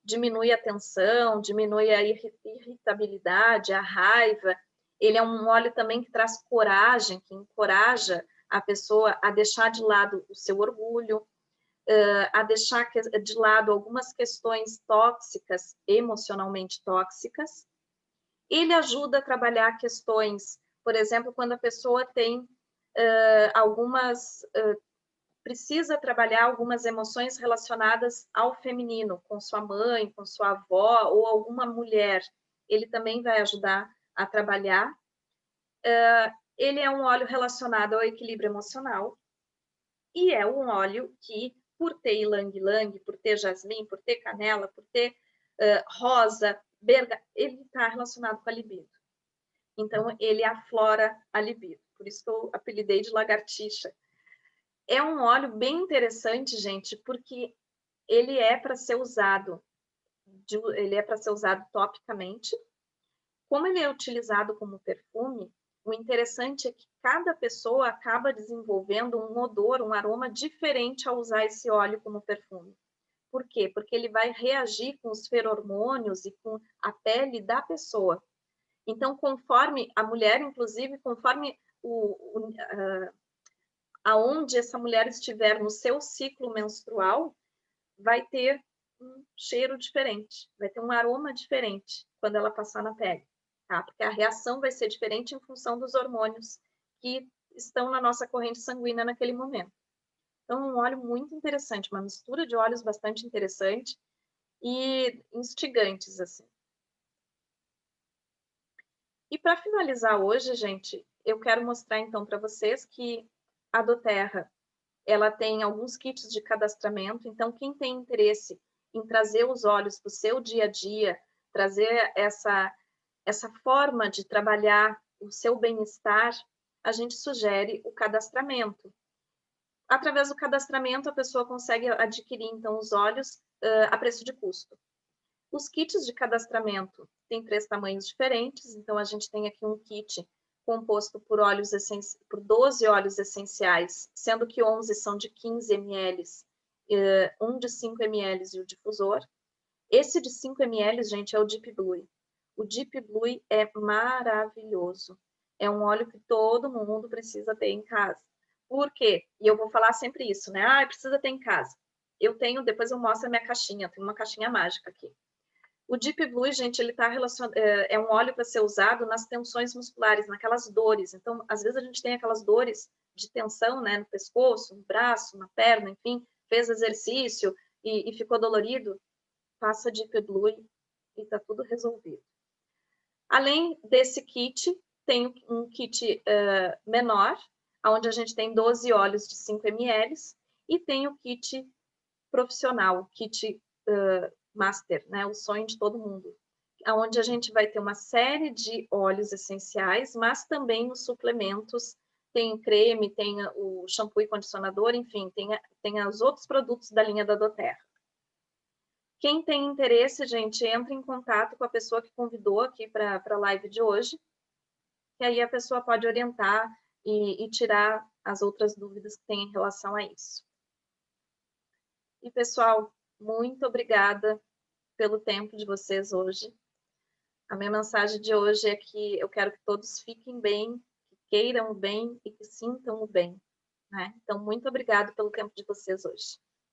diminui a tensão, diminui a irritabilidade, a raiva. Ele é um óleo também que traz coragem, que encoraja a pessoa a deixar de lado o seu orgulho, a deixar de lado algumas questões tóxicas, emocionalmente tóxicas. Ele ajuda a trabalhar questões Por exemplo, quando a pessoa tem precisa trabalhar algumas emoções relacionadas ao feminino, com sua mãe, com sua avó ou alguma mulher, ele também vai ajudar a trabalhar. Ele é um óleo relacionado ao equilíbrio emocional e é um óleo que, por ter ylang-ylang, por ter jasmim, por ter canela, por ter rosa, ele está relacionado com a libido. Então, ele aflora a libido. Por isso que eu apelidei de lagartixa. É um óleo bem interessante, gente, porque ele é para ser usado, topicamente. Como ele é utilizado como perfume, o interessante é que cada pessoa acaba desenvolvendo um odor, um aroma diferente ao usar esse óleo como perfume. Por quê? Porque ele vai reagir com os feromônios e com a pele da pessoa. Então, conforme a mulher, inclusive, conforme aonde essa mulher estiver no seu ciclo menstrual, vai ter um cheiro diferente, vai ter um aroma diferente quando ela passar na pele, tá? Porque a reação vai ser diferente em função dos hormônios que estão na nossa corrente sanguínea naquele momento. Então, um óleo muito interessante, uma mistura de óleos bastante interessante e instigantes, assim. E para finalizar hoje, gente, eu quero mostrar então para vocês que a doTERRA, ela tem alguns kits de cadastramento, então quem tem interesse em trazer os óleos para o seu dia a dia, trazer essa forma de trabalhar o seu bem-estar, a gente sugere o cadastramento. Através do cadastramento, a pessoa consegue adquirir, então, os óleos a preço de custo. Os kits de cadastramento têm 3 tamanhos diferentes, então a gente tem aqui um kit composto por 12 óleos essenciais, sendo que 11 são de 15 ml, um de 5 ml e o difusor. Esse de 5 ml, gente, é o Deep Blue. O Deep Blue é maravilhoso. É um óleo que todo mundo precisa ter em casa. Por quê? E eu vou falar sempre isso, né? Ah, precisa ter em casa. Eu tenho, depois eu mostro a minha caixinha, tem uma caixinha mágica aqui. O Deep Blue, gente, ele tá relacionado, é um óleo para ser usado nas tensões musculares, naquelas dores. Então, às vezes a gente tem aquelas dores de tensão, né, no pescoço, no braço, na perna, enfim, fez exercício e ficou dolorido, passa Deep Blue e tá tudo resolvido. Além desse kit, tem um kit menor, onde a gente tem 12 óleos de 5 ml, e tem o kit profissional, o kit master, né, o sonho de todo mundo, onde a gente vai ter uma série de óleos essenciais, mas também os suplementos, tem creme, tem o shampoo e condicionador, enfim, tem os outros produtos da linha da doTERRA. Quem tem interesse, gente, entra em contato com a pessoa que convidou aqui para a live de hoje, que aí a pessoa pode orientar e tirar as outras dúvidas que tem em relação a isso. E, pessoal, muito obrigada pelo tempo de vocês hoje. A minha mensagem de hoje é que eu quero que todos fiquem bem, que queiram o bem e que sintam o bem, né? Então, muito obrigada pelo tempo de vocês hoje.